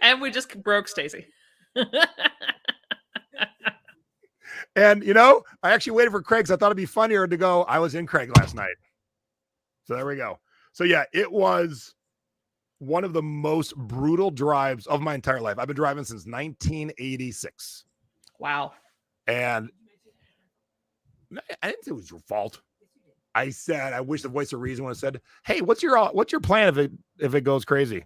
And we just broke Stacy. And, I actually waited for Craig because I thought it'd be funnier to go, I was in Craig last night. So there we go. So yeah, it was one of the most brutal drives of my entire life. I've been driving since 1986. Wow. And I didn't say it was your fault. I said, I wish the voice of reason would have said, hey, what's your plan if it goes crazy?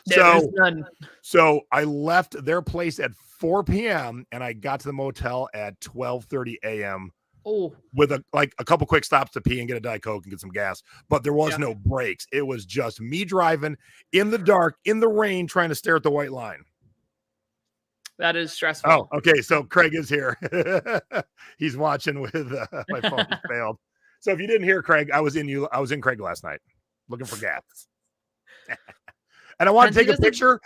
So I left their place at 4 p.m. and I got to the motel at 12:30 a.m. Oh, with a couple quick stops to pee and get a Diet Coke and get some gas. But there was no breaks. It was just me driving in the dark, in the rain, trying to stare at the white line. That is stressful. Oh, okay. So Craig is here. He's watching with my phone failed. So if you didn't hear Craig, I was in Craig last night looking for gas. And I wanted to take a picture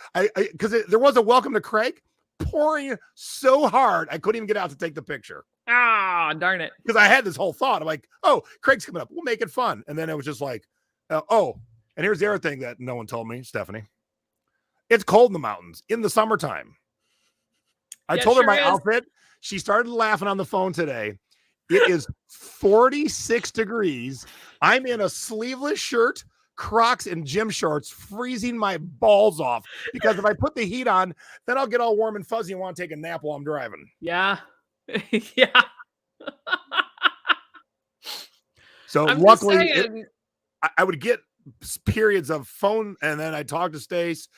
because there was a welcome to Craig pouring so hard I couldn't even get out to take the picture. Ah, darn it. Because I had this whole thought. I'm like, oh, Craig's coming up. We'll make it fun. And then it was just like, oh, and here's the other thing that no one told me, Stephanie. It's cold in the mountains in the summertime. I told her my outfit. She started laughing on the phone today. It is 46 degrees. I'm in a sleeveless shirt, Crocs, and gym shorts, freezing my balls off. Because if I put the heat on, then I'll get all warm and fuzzy and want to take a nap while I'm driving. Yeah. Yeah. So luckily, I would get periods of phone, and then I talk to Stace.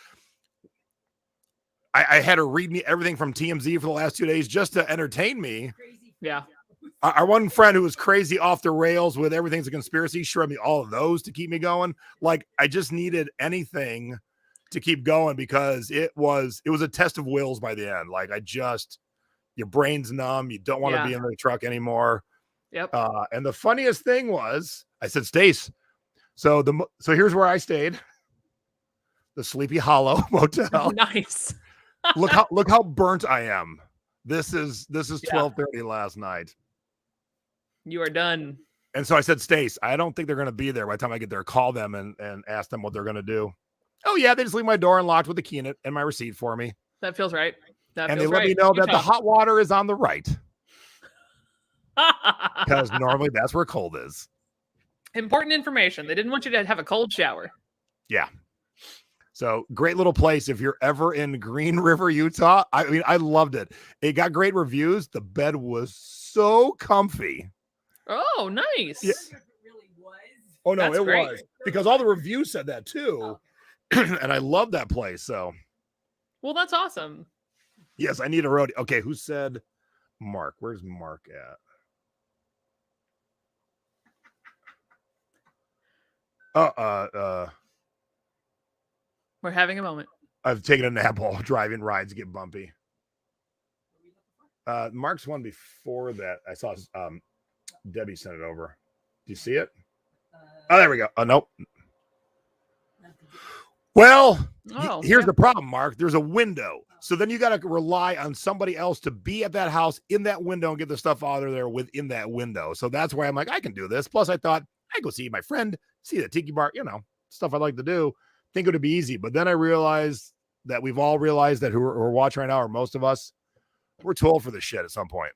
I had her read me everything from TMZ for the last 2 days just to entertain me. Yeah. Our one friend who was crazy off the rails with everything's a conspiracy, she read me all of those to keep me going. Like I just needed anything to keep going because it was a test of wills by the end. Like your brain's numb. You don't want to be in the truck anymore. Yep. And the funniest thing was I said, Stace, so here's where I stayed. The Sleepy Hollow Motel. Nice. Look how burnt I am. This is 12:30 last night. You are done. And so I said, Stace, I don't think they're going to be there by the time I get there. Call them and ask them what they're going to do. Oh, yeah, they just leave my door unlocked with the key in it and my receipt for me. That feels right. And they let me know that the hot water is on the right. Because normally that's where cold is. Important information. They didn't want you to have a cold shower. Yeah. So great little place. If you're ever in Green River, Utah, I mean, I loved it. It got great reviews. The bed was so comfy. Oh, nice. Yeah. It really was. Oh, no, That's it great. was. Because all the reviews said that too. And I love that place. So, Well, that's awesome. yes, I need a roadie. Okay, who said Mark? Where's Mark at? We're having a moment. I've taken a nap while driving. Rides get bumpy. Mark's one before that. I saw Debbie sent it over. Do you see it? Oh, there we go. Oh, nope. Well, here's the problem, Mark. There's a window. So then you got to rely on somebody else to be at that house in that window and get the stuff out of there within that window. So that's why I'm like, I can do this. Plus, I thought I'd go see my friend, see the Tiki Bar, stuff I like to do. Think it would be easy. But then I realized that we've all realized that who are watching right now, or most of us, we're too old for this shit at some point.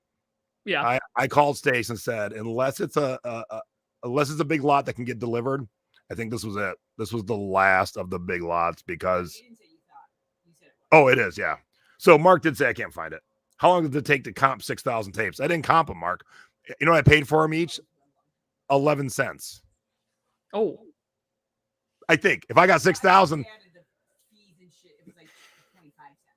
Yeah. I called Stace and said, unless it's a big lot that can get delivered, I think this was it. This was the last of the big lots because. Oh, it is. Yeah. So Mark did say I can't find it. How long did it take to comp 6,000 tapes? I didn't comp them, Mark. You know what I paid for them each? 11 cents. Oh. I think if I got 6,000.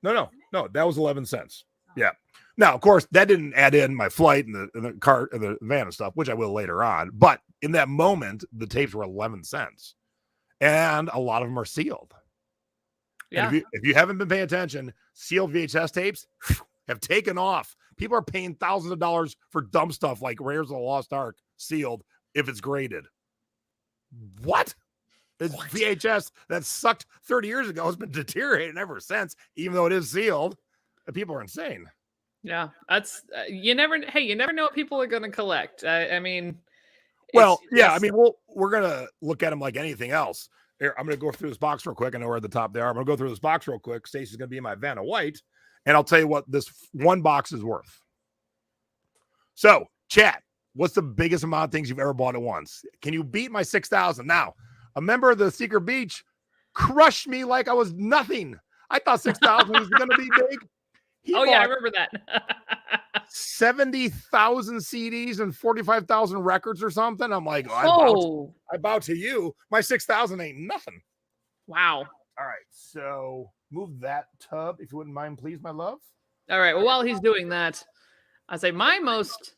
No. That was 11 cents. Yeah. Now, of course, that didn't add in my flight and the car and the van and stuff, which I will later on. But in that moment, the tapes were 11 cents. And a lot of them are sealed. Yeah. And if you haven't been paying attention, sealed VHS tapes have taken off. People are paying thousands of dollars for dumb stuff like Raiders of the Lost Ark sealed if it's graded. What? This VHS that sucked 30 years ago has been deteriorating ever since, even though it is sealed. And people are insane. Yeah, that's you never know what people are going to collect. I mean, well, yeah, I mean, we're going to look at them like anything else. Here, I'm going to go through this box real quick. I know we're at the top there. I'm going to go through this box real quick. Stacey's going to be in my Vanna White, and I'll tell you what this one box is worth. So, chat, what's the biggest amount of things you've ever bought at once? Can you beat my 6,000? Now, a member of the Secret Beach crushed me like I was nothing. I thought 6,000 was going to be big. I remember that. 70,000 CDs and 45,000 records or something. I'm like, I bow to you. My 6,000 ain't nothing. Wow. All right. So move that tub, if you wouldn't mind, please, my love. All right. Well, while he's doing that, I say my most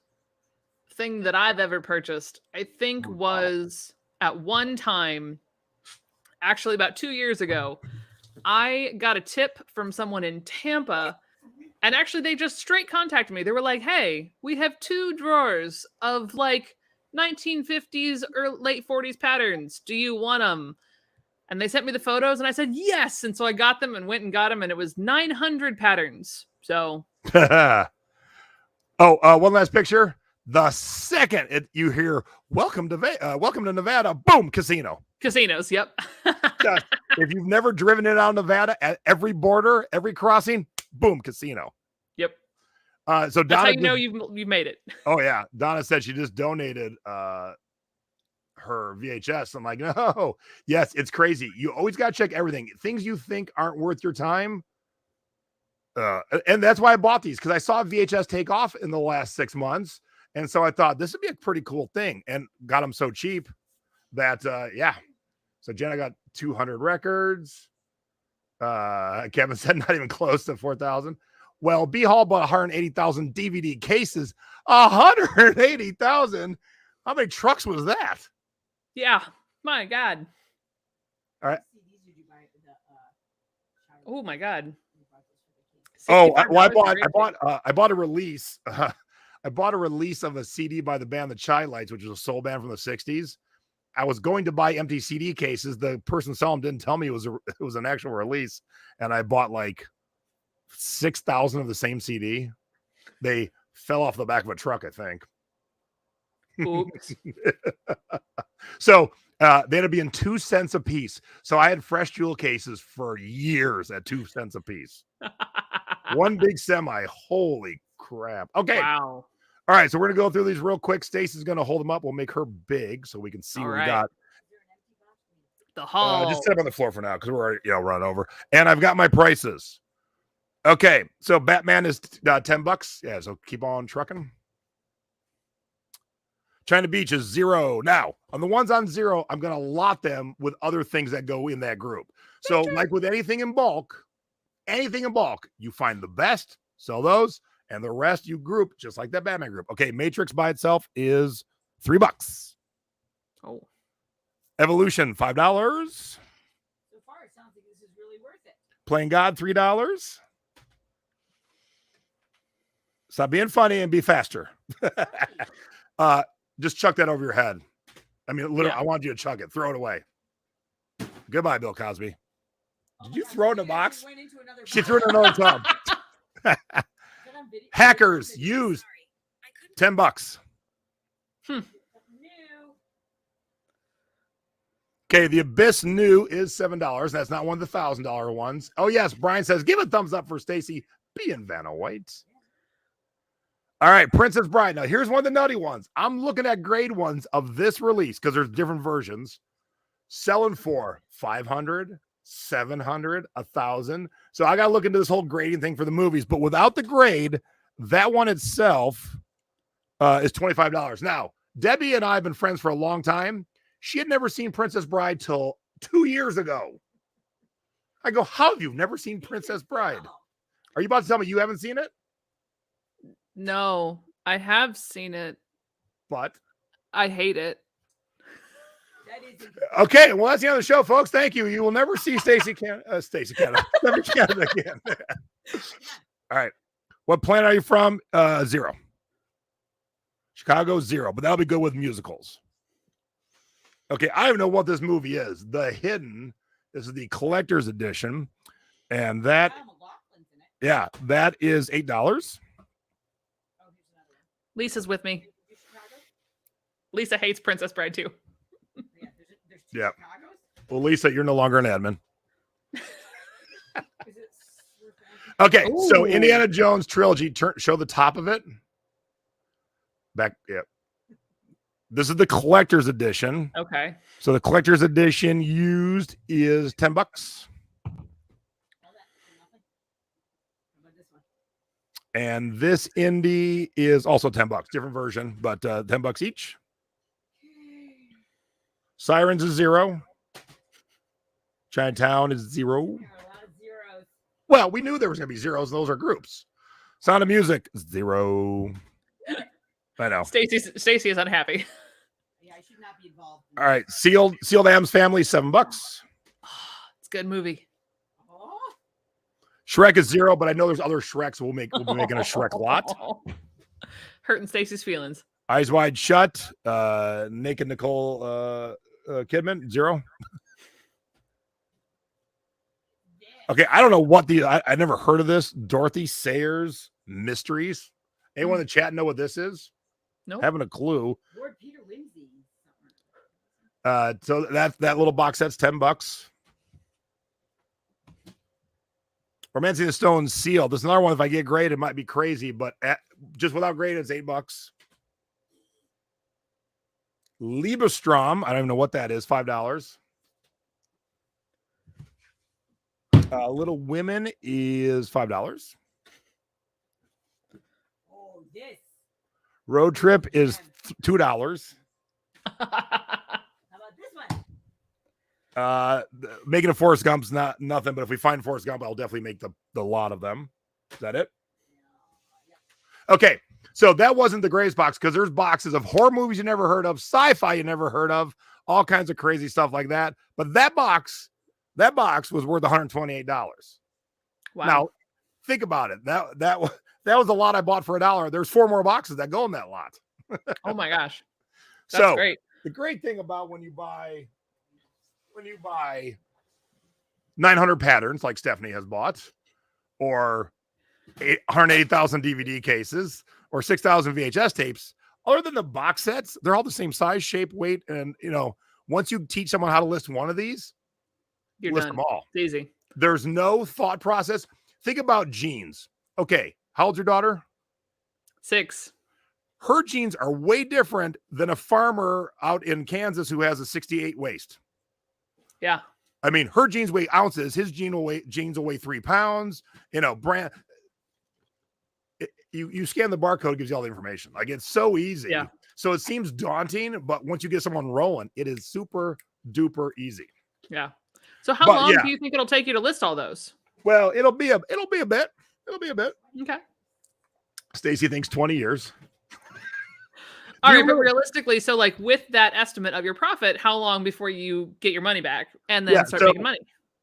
thing that I've ever purchased, I think was at one time, actually about 2 years ago, I got a tip from someone in Tampa. And actually, they just straight contacted me. They were like, hey, we have 2 drawers of like 1950s or late 40s patterns. Do you want them? And they sent me the photos and I said, yes. And so I got them and went and got them. And it was 900 patterns. So. One last picture. The second you hear, welcome to Nevada, boom, casino. Casinos, yep. If you've never driven it out of Nevada, at every border, every crossing, boom, casino. Yep. So Donna, that's how you know you've made it. Oh yeah, Donna said she just donated her VHS. I'm like, no, yes, it's crazy. You always got to check everything. Things you think aren't worth your time. And that's why I bought these, because I saw VHS take off in the last 6 months, and so I thought this would be a pretty cool thing, and got them so cheap that yeah. So Jenna got 200 records. Kevin said not even close to 4,000. Well, B Hall bought 180,000 DVD cases. 180,000. How many trucks was that? Yeah, my God. All right. Oh my God. Oh, well, I bought a release. I bought a release of a CD by the band the Chai Lights, which was a soul band from the 60s. I was going to buy empty CD cases. The person selling them didn't tell me it was an actual release, and I bought like 6,000 of the same CD. They fell off the back of a truck, I think. Oops. So they ended up being 2 cents a piece. So I had fresh jewel cases for years at 2 cents a piece. One big semi. Holy crap. Okay. Wow. All right. So we're going to go through these real quick. Stacy's going to hold them up. We'll make her big so we can see All what we right. got. The haul. Just set them on the floor for now because we're already, run over. And I've got my prices. Okay. So Batman is $10. Yeah. So keep on trucking. China Beach is 0. Now, on the ones on 0, I'm going to lot them with other things that go in that group. So, like with anything in bulk, you find the best, sell those, and the rest you group just like that Batman group. Okay, Matrix by itself is $3. Oh. Evolution, $5. So far, it sounds like this is really worth it. Playing God, $3. Stop being funny and be faster. Just chuck that over your head. I mean, literally, I want you to chuck it. Throw it away. Goodbye, Bill Cosby. Did you throw it in a box? She threw it in another tub. Hackers used $10. Okay, the Abyss new is $7. That's not one of the $1,000 ones. Oh yes, Brian says, give a thumbs up for Stacy being Vanna White. All right, Princess Bride. Now, here's one of the nutty ones. I'm looking at grade ones of this release because there's different versions. Selling for $500, $700, $1,000. So I got to look into this whole grading thing for the movies. But without the grade, that one itself is $25. Now, Debbie and I have been friends for a long time. She had never seen Princess Bride till 2 years ago. I go, how have you never seen Princess Bride? Are you about to tell me you haven't seen it? No, I have seen it. But I hate it. Okay, well, that's the end of the show, folks. Thank you. You will never see Stacy Canada again. All right. What planet are you from? 0. Chicago, 0. But that'll be good with musicals. Okay, I don't know what this movie is. The Hidden. This is the collector's edition. And that, that is $8. Lisa's with me. Lisa hates Princess Bride too. Yeah. Well, Lisa, you're no longer an admin. Okay, so Indiana Jones trilogy. Show the top of it. Back, yeah. This is the collector's edition. Okay. So the collector's edition used is $10. And this indie is also $10. Different version, but $10 each. Sirens is 0. Chinatown is 0. A lot of zeros. Well, we knew there was going to be zeros. Those are groups. Sound of Music, 0. I know. Stacy is unhappy. Yeah, I should not be involved. All right. Sealed Am's Family, $7. It's a good movie. Shrek is 0, but I know there's other Shreks. We'll be making a Shrek lot. Hurting Stacy's feelings. Eyes Wide Shut, Naked Nicole Kidman, 0. Okay, I don't know what I never heard of this. Dorothy Sayers Mysteries. Anyone in the chat know what this is? No. Having a clue. Lord Peter Wimsey. So that little box set's $10. Romancing the Stone sealed. There's another one. If I get grade, it might be crazy, but just without grade, it's $8. Liebestrom. I don't even know what that is. $5. Little Women is $5. Oh, this. Road Trip is $2. How about this one? Making a Forrest Gump's nothing, but if we find Forrest Gump, I'll definitely make the lot of them. Is that it? Okay, so that wasn't the greatest box because there's boxes of horror movies you never heard of, sci-fi you never heard of, all kinds of crazy stuff like that. But that box was worth $128. Wow. Now, think about it. That was a lot I bought for $1. There's 4 more boxes that go in that lot. Oh my gosh. That's great. The great thing about when you buy 900 patterns like Stephanie has bought, or 180,000 DVD cases, or 6,000 VHS tapes, other than the box sets, they're all the same size, shape, weight, and once you teach someone how to list one of these, You're list done. them all. It's easy. There's no thought process. Think about jeans. Okay, how old's your daughter? 6. Her jeans are way different than a farmer out in Kansas who has a 68 waist. Yeah. I mean, her jeans weigh ounces. His jeans will weigh 3 pounds. Brand. You scan the barcode, it gives you all the information. Like, it's so easy. Yeah. So it seems daunting, but once you get someone rolling, it is super duper easy. Yeah. So how long do you think it'll take you to list all those? Well, it'll be a bit. Okay. Stacy thinks 20 years. All right, but realistically, so like with that estimate of your profit, how long before you get your money back and then start making money?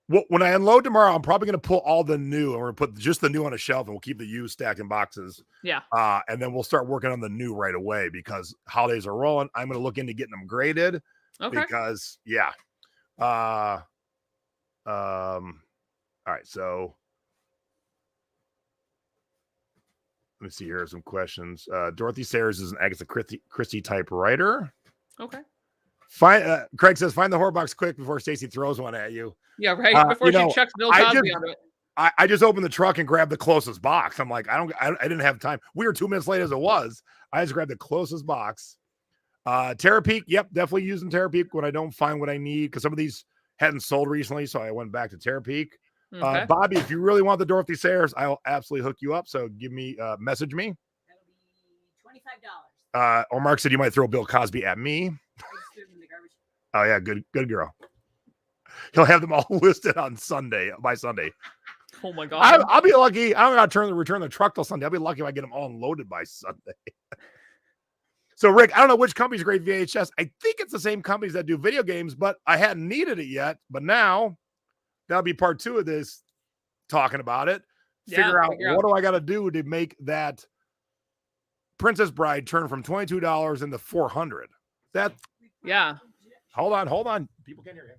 When I unload tomorrow, I'm probably going to pull all the new, and we're going to put just the new on a shelf, and we'll keep the used stacked in boxes. Yeah. And then we'll start working on the new right away because holidays are rolling. I'm going to look into getting them graded. Okay. Because all right, so let me see here some questions. Dorothy Sayers is an Agatha Christie type writer. Okay. Craig says, find the horror box quick before Stacy throws one at you. Yeah, right. Before she chucks Bill Cosby on it. I just opened the truck and grabbed the closest box. I'm like, I didn't have time. We were 2 minutes late as it was. I just grabbed the closest box. Terapeak, yep, definitely using Terapeak when I don't find what I need, because some of these hadn't sold recently, so I went back to Terapeak. Okay. Bobby, if you really want the Dorothy Sayers, I'll absolutely hook you up. So give me, message me. That'll be $25. Or Mark said you might throw Bill Cosby at me. Oh yeah, good girl. He'll have them all listed on by Sunday. Oh my God. I'll be lucky. I don't got to return the truck till Sunday. I'll be lucky if I get them all unloaded by Sunday. So Rick, I don't know which company's great VHS. I think it's the same companies that do video games, but I hadn't needed it yet. But now that'll be part 2 of this, talking about it. Figure out what do I got to do to make that Princess Bride turn from $22 into $400. Hold on. People can't hear you.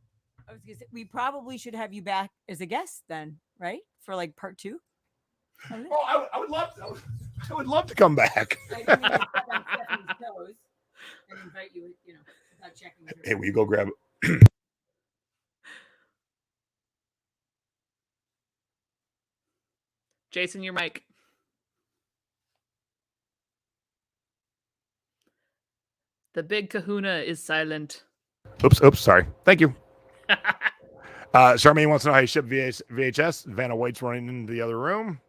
I was gonna say, we probably should have you back as a guest then, right? For like part 2. Oh, I would love to. I would love to come back. I didn't even step on Stephanie's toes and invite you, without checking. Hey, will you go grab it? Jason, your mic. The big kahuna is silent. Oops, sorry. Thank you. Charmaine wants to know how you ship VHS. Vanna White's running into the other room.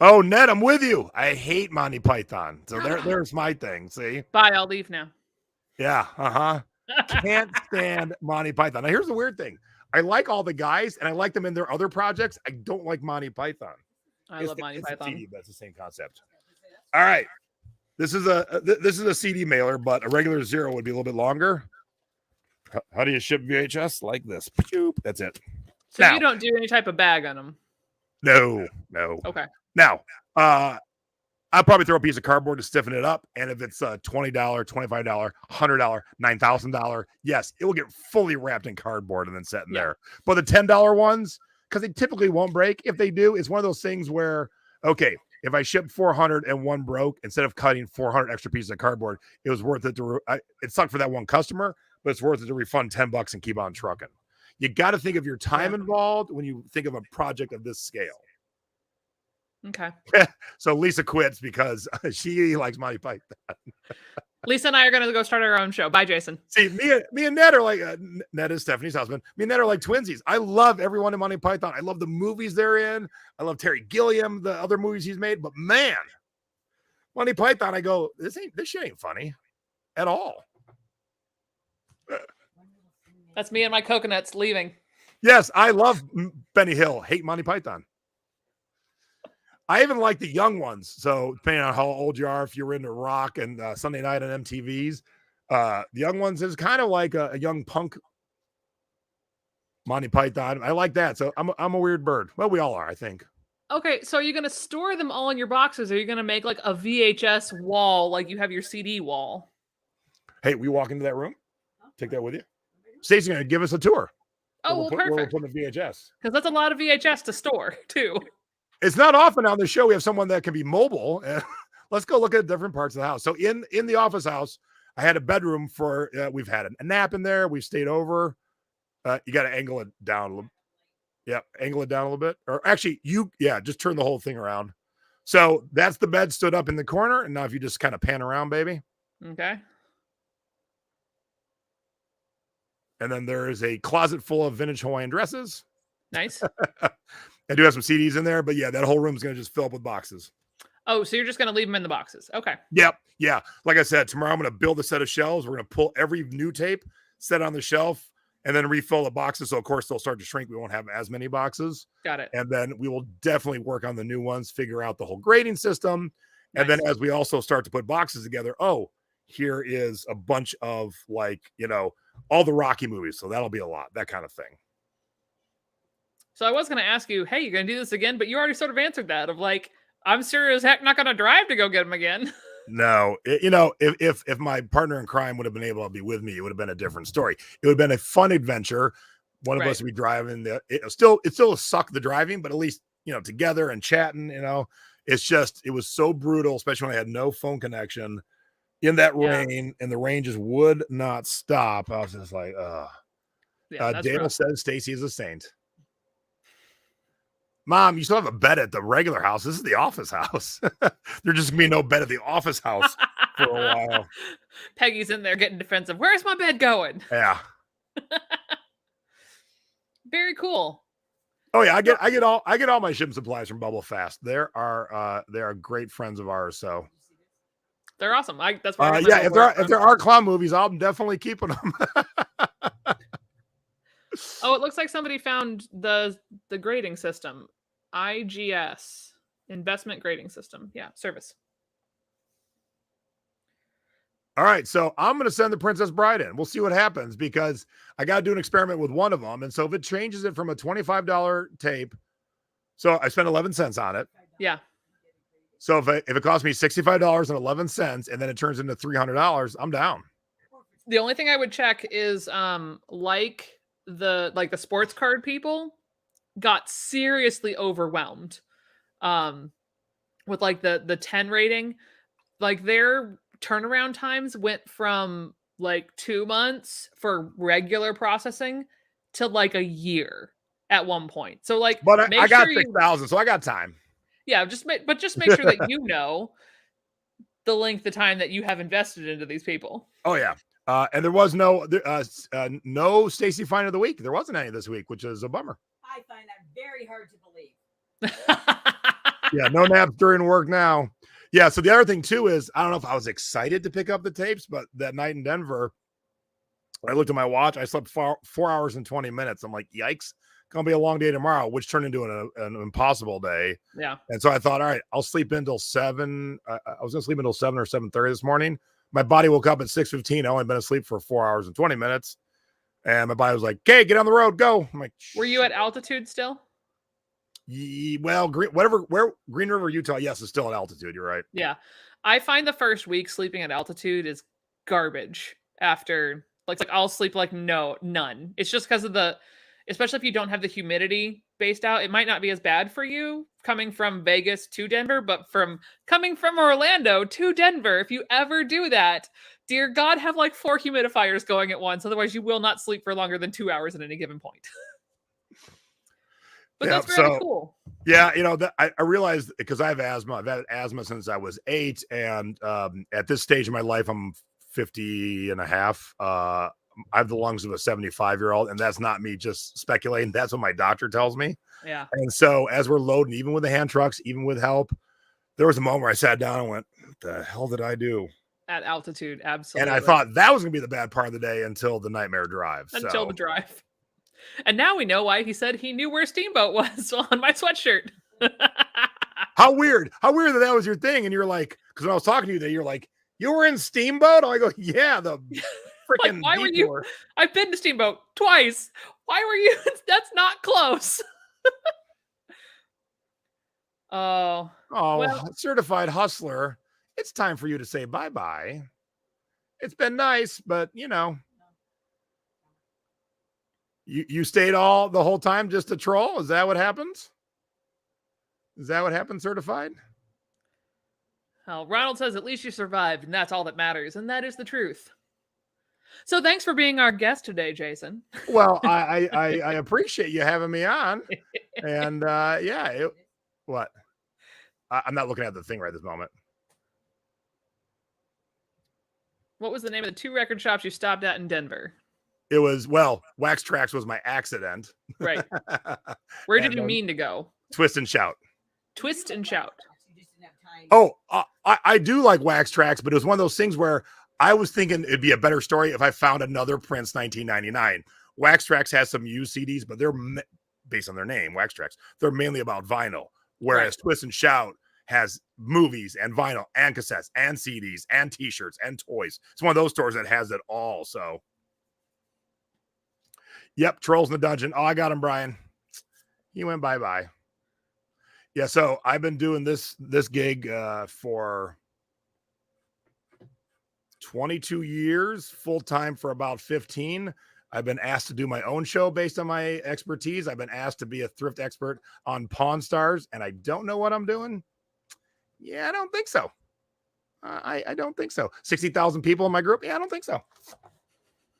Oh, Ned, I'm with you. I hate Monty Python. So there's my thing. See? Bye, I'll leave now. Yeah, Can't stand Monty Python. Now, here's the weird thing. I like all the guys, and I like them in their other projects. I don't like Monty Python. I love Monty Python. CD, but it's the same concept. All right. This is a CD mailer, but a regular zero would be a little bit longer. How do you ship VHS? Like this. That's it. So you don't do any type of bag on them? No. Okay. Now, I'll probably throw a piece of cardboard to stiffen it up. And if it's $20, $25, $100, $9,000, yes, it will get fully wrapped in cardboard and then set in there. But the $10 ones, because they typically won't break. If they do, it's one of those things where, okay, if I shipped 400 and one broke, instead of cutting 400 extra pieces of cardboard, it was worth it it sucked for that one customer, but it's worth it to refund $10 and keep on trucking. You got to think of your time involved when you think of a project of this scale. Okay. So Lisa quits because she likes Monty Python. Lisa and I are going to go start our own show. Bye, Jason. See, me and Ned are like, Ned is Stephanie's husband. Me and Ned are like twinsies. I love everyone in Monty Python. I love the movies they're in. I love Terry Gilliam, the other movies he's made. But man, Monty Python, I go, this shit ain't funny at all. That's me and my coconuts leaving. Yes, I love Benny Hill. Hate Monty Python. I even like the young ones. So depending on how old you are, if you're into rock and Sunday night on MTVs, the young ones is kind of like a young punk Monty Python. I like that. So I'm a weird bird. Well, we all are, I think. Okay, so are you going to store them all in your boxes? Or are you going to make like a VHS wall, like you have your CD wall? Hey, we walk into that room. Take that with you. Stacey's going to give us a tour. Oh, well, perfect. We'll put the VHS. Because that's a lot of VHS to store, too. It's not often on the show we have someone that can be mobile. let's go look at different parts of the house. So in the office house, I had a bedroom for, we've had a nap in there. We've stayed over. You got to angle it down a little. Yeah. Angle it down a little bit. Or actually just turn the whole thing around. So that's the bed stood up in the corner. And now if you just kind of pan around, baby. Okay. And then there is a closet full of vintage Hawaiian dresses. Nice. I do have some CDs in there, but yeah, that whole room is going to just fill up with boxes. Oh, so you're just going to leave them in the boxes. Okay. Yep. Yeah. Like I said, tomorrow I'm going to build a set of shelves. We're going to pull every new tape, set on the shelf, and then refill the boxes. So of course they'll start to shrink. We won't have as many boxes. Got it. And then we will definitely work on the new ones, figure out the whole grading system. Nice. And then as we also start to put boxes together, here is a bunch of all the Rocky movies. So that'll be a lot, that kind of thing. So I was going to ask you, hey, you're going to do this again, but you already sort of answered that of like, I'm sure as heck not going to drive to go get them again. No, if my partner in crime would have been able to be with me, it would have been a different story. It would have been a fun adventure. One of us would be driving. It still suck the driving, but at least, together and chatting, it was so brutal, especially when I had no phone connection in that rain and the rain just would not stop. I was just like, Daniel says Stacy is a saint. Mom, you still have a bed at the regular house. This is the office house. There's just gonna be no bed at the office house for a while. Peggy's in there getting defensive. Where's my bed going? Yeah. Very cool. Oh yeah, I get all my ship supplies from Bubble Fast. They are great friends of ours. So they're awesome. That's why. If there are clown movies, I'm definitely keeping them. Oh, it looks like somebody found the grading system. IGS, investment grading system. Yeah, service. All right, so I'm going to send the Princess Bride in. We'll see what happens because I got to do an experiment with one of them. And so if it changes it from a $25 tape, so I spent 11 cents on it. Yeah. So if it costs me $65.11 and then it turns into $300, I'm down. The only thing I would check is like the sports card people got seriously overwhelmed with like the 10 rating. Like their turnaround times went from like 2 months for regular processing to like a year at one point. So like, but I got 6,000, so I got time. Yeah, just make sure that you know the length of time that you have invested into these people. Oh yeah. And there was no Stacy Find of the Week. There wasn't any this week, which is a bummer. I find that very hard to believe. Yeah, no naps during work now. Yeah, so the other thing too is I don't know if I was excited to pick up the tapes, but that night in Denver, I looked at my watch. I slept 4 hours and 20 minutes. I'm like, yikes, gonna be a long day tomorrow, which turned into an impossible day. Yeah. And so I thought, all right, I'll sleep until 7. I was gonna sleep until 7 or 7:30 this morning. My body woke up at 6:15. I only been asleep for 4 hours and 20 minutes. And my body was like, okay, get on the road, go. I'm like, were you at altitude still? Well, Green River, Utah, yes, is still at altitude. You're right. Yeah. I find the first week sleeping at altitude is garbage after like I'll sleep like none. It's just because of especially if you don't have the humidity based out, it might not be as bad for you coming from Vegas to Denver, but coming from Orlando to Denver, if you ever do that, dear God, have like 4 humidifiers going at once. Otherwise you will not sleep for longer than 2 hours at any given point. But that's very cool. Yeah, I realized because I have asthma. I've had asthma since I was 8. And at this stage in my life, I'm 50 and a half. I have the lungs of a 75-year-old, and that's not me just speculating. That's what my doctor tells me. Yeah. And so as we're loading, even with the hand trucks, even with help, there was a moment where I sat down and went, what the hell did I do? At altitude, absolutely. And I thought that was going to be the bad part of the day until the nightmare drive. Until the drive. And now we know why he said he knew where Steamboat was on my sweatshirt. How weird that was your thing. And you're like, because when I was talking to you, you're like, you were in Steamboat? I go, yeah, the freaking. Like, why were you? I've been to Steamboat twice. Why were you? That's not close. Oh, well, certified hustler. It's time for you to say bye-bye. It's been nice, but you stayed the whole time just to troll? Is that what happens? Is that what happened, certified? Well, Ronald says, at least you survived, and that's all that matters, and that is the truth. So thanks for being our guest today, Jason. Well, I appreciate you having me on. And what? I'm not looking at the thing right this moment. What was the name of the 2 record shops you stopped at in Denver? It was, Wax Tracks was my accident. Right. Where did And you mean to go? Twist and Shout. Twist and Shout. Oh, I do like Wax Tracks, but it was one of those things where I was thinking it'd be a better story if I found another Prince 1999. Wax Tracks has some used CDs, but they're based on their name, Wax Tracks. They're mainly about vinyl, whereas Twist and Shout has movies and vinyl and cassettes and CDs and T-shirts and toys. It's one of those stores that has it all. So, yep, Trolls in the Dungeon. Oh, I got him, Brian. He went bye-bye. Yeah, so I've been doing this gig for 22 years, full-time for about 15. I've been asked to do my own show based on my expertise. I've been asked to be a thrift expert on Pawn Stars, and I don't know what I'm doing. Yeah, I don't think so. I don't think so. 60,000 people in my group? Yeah, I don't think so.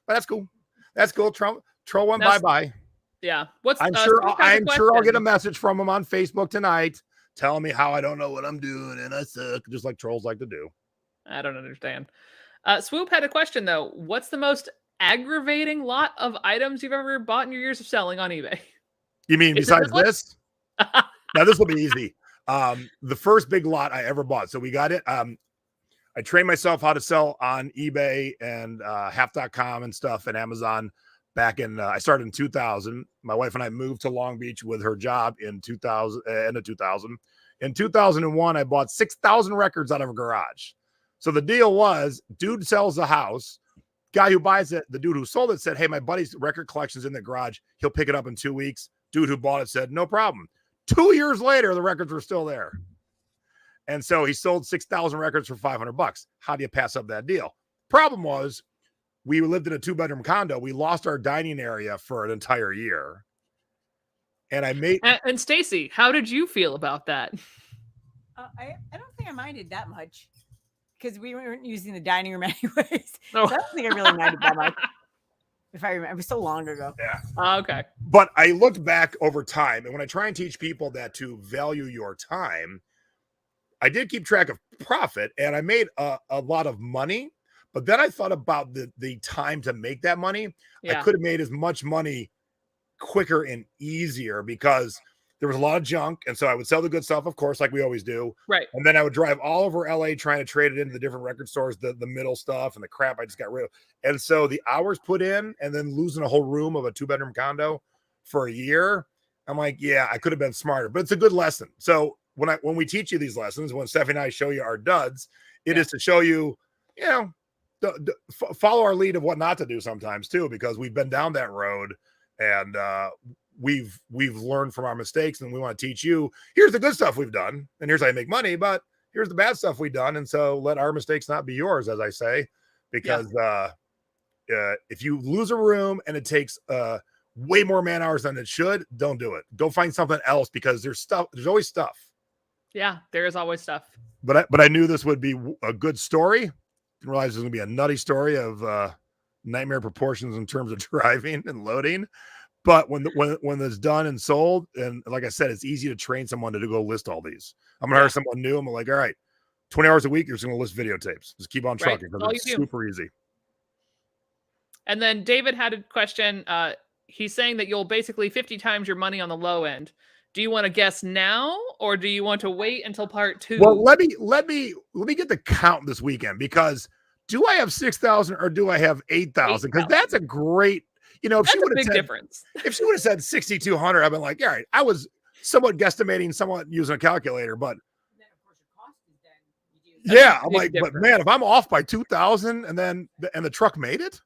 But that's cool. That's cool. Troll went bye-bye. Yeah. I'm sure I'll get a message from him on Facebook tonight telling me how I don't know what I'm doing and I suck, just like trolls like to do. I don't understand. Swoop had a question, though. What's the most aggravating lot of items you've ever bought in your years of selling on eBay? You mean besides this? Now, this will be easy. The first big lot I ever bought. So we got it. I trained myself how to sell on eBay and half.com and stuff and Amazon back in, I started in 2000. My wife and I moved to Long Beach with her job in 2000, end of 2000. In 2001, I bought 6,000 records out of a garage. So the deal was, dude sells the house. Guy who buys it, the dude who sold it said, hey, my buddy's record collection's in the garage. He'll pick it up in 2 weeks. Dude who bought it said, no problem. 2 years later, the records were still there. And so he sold 6,000 records for $500. How do you pass up that deal? Problem was, we lived in a 2-bedroom condo. We lost our dining area for an entire year. And I made... And Stacy, how did you feel about that? I don't think I minded that much because we weren't using the dining room anyways. Oh. So I don't think I really minded that much. If I remember, it was so long ago. Yeah. Okay. But I looked back over time, and when I try and teach people that to value your time, I did keep track of profit, and I made a lot of money. But then I thought about the time to make that money. Yeah. I could have made as much money quicker and easier because there was a lot of junk. And so I would sell the good stuff, of course, like we always do. Right. And then I would drive all over LA trying to trade it into the different record stores, the middle stuff and the crap I just got rid of. And so the hours put in and then losing a whole room of a 2-bedroom condo for a year, I'm like, yeah, I could have been smarter, but it's a good lesson. So when we teach you these lessons, when Stephanie and I show you our duds, it is to show you, follow our lead of what not to do sometimes too, because we've been down that road and we've learned from our mistakes, and we want to teach you, here's the good stuff we've done and here's how you make money, but here's the bad stuff we've done. And so let our mistakes not be yours, as I say, because if you lose a room and it takes way more man hours than it should, don't do it. Go find something else, because there's always stuff. Yeah, there is always stuff. But I knew this would be a good story. Didn't realize it was going to be a nutty story of nightmare proportions in terms of driving and loading. But when it's done and sold, and like I said, it's easy to train someone to go list all these. I'm going to hire someone new. I'm like, all right, 20 hours a week, you're just going to list videotapes. Just keep on trucking, because it's super easy. And then David had a question. He's saying that you'll basically 50 times your money on the low end. Do you want to guess now, or do you want to wait until part 2? Well, let me get the count this weekend, because do I have 6,000 or do I have 8,000? Because that's a great, if she would have said difference. If she would have said 6,200, I've been like, all right, I was somewhat guesstimating, somewhat using a calculator, but then of course your cost is then yeah, I'm like, but man, if I'm off by 2,000 and then the truck made it,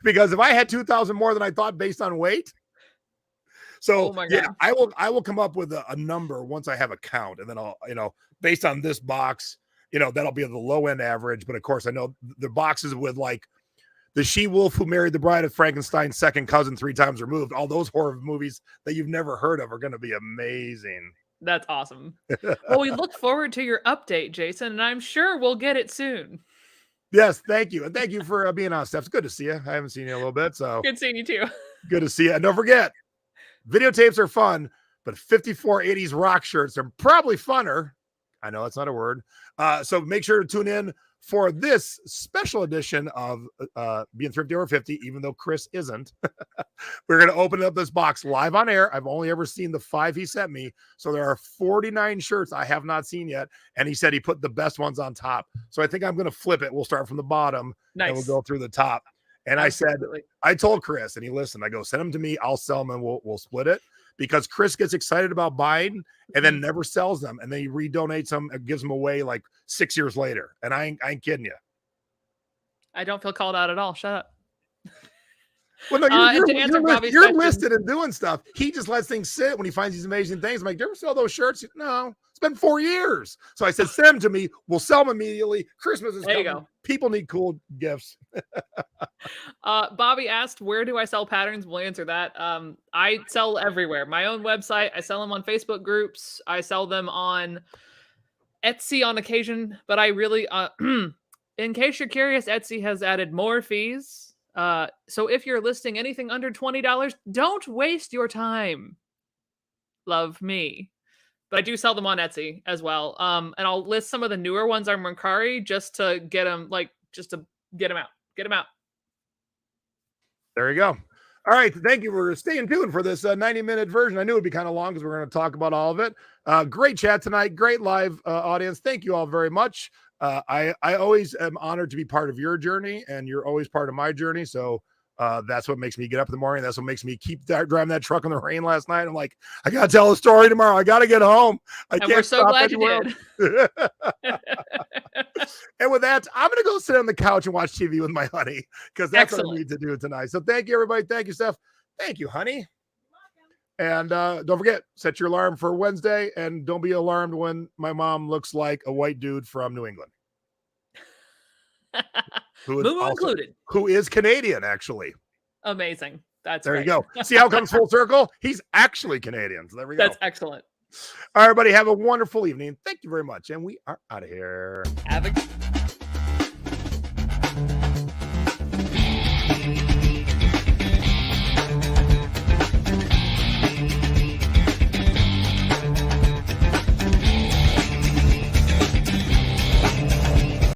because if I had 2,000 more than I thought based on weight. So I will come up with a number once I have a count, and then I'll, based on this box, that'll be the low end average. But of course I know the boxes with like the she-wolf who married the bride of Frankenstein's second cousin 3 times removed, all those horror movies that you've never heard of are going to be amazing. That's awesome. Well, we look forward to your update, Jason, and I'm sure we'll get it soon. Yes, thank you. And thank you for being on, Steph. It's good to see you. I haven't seen you in a little bit, so Good seeing you too. good to see you. And don't forget, videotapes are fun, but 5480s rock shirts are probably funner. I know that's not a word. So make sure to tune in for this special edition of Being Thrifty Over 50, even though Chris isn't. We're going to open up this box live on air. I've only ever seen the 5 he sent me. So there are 49 shirts I have not seen yet. And he said he put the best ones on top. So I think I'm going to flip it. We'll start from the bottom and we'll go through the top. And Absolutely. I told Chris, and he listened. I go, send them to me. I'll sell them and we'll split it. Because Chris gets excited about buying and then never sells them. And then he redonates them and gives them away like 6 years later. And I ain't kidding you. I don't feel called out at all. Shut up. Well, no, you're question, listed and doing stuff. He just lets things sit when he finds these amazing things. I'm like, do you ever sell those shirts? No, it's been 4 years. So I said, send them to me. We'll sell them immediately. Christmas is coming. Go. People need cool gifts. Bobby asked, where do I sell patterns? We'll answer that. I sell everywhere. My own website. I sell them on Facebook groups. I sell them on Etsy on occasion. But I really, in case you're curious, Etsy has added more fees. So if you're listing anything under $20, don't waste your time. Love me. But I do sell them on Etsy as well. And I'll list some of the newer ones on Mercari just to get them, just to get them out. Get them out. There you go. All right. Thank you for staying tuned for this 90-minute version. I knew it'd be kind of long because we're going to talk about all of it. Great chat tonight. Great live audience. Thank you all very much. I always am honored to be part of your journey, and you're always part of my journey. So that's what makes me get up in the morning. That's what makes me keep driving that truck in the rain last night. I'm like, I got to tell a story tomorrow. I got to get home. We're so glad you did. And with that, I'm going to go sit on the couch and watch TV with my honey because that's Excellent. what I need to do tonight. So thank you, everybody. Thank you, Steph. Thank you, honey. And don't forget, set your alarm for Wednesday, and don't be alarmed when my mom looks like a white dude from New England. Who is Canadian, actually. Amazing. That's there right. you go. See how it comes full circle? He's actually Canadian. So there we go. That's excellent. All right, everybody, have a wonderful evening. Thank you very much. And we are out of here. Have a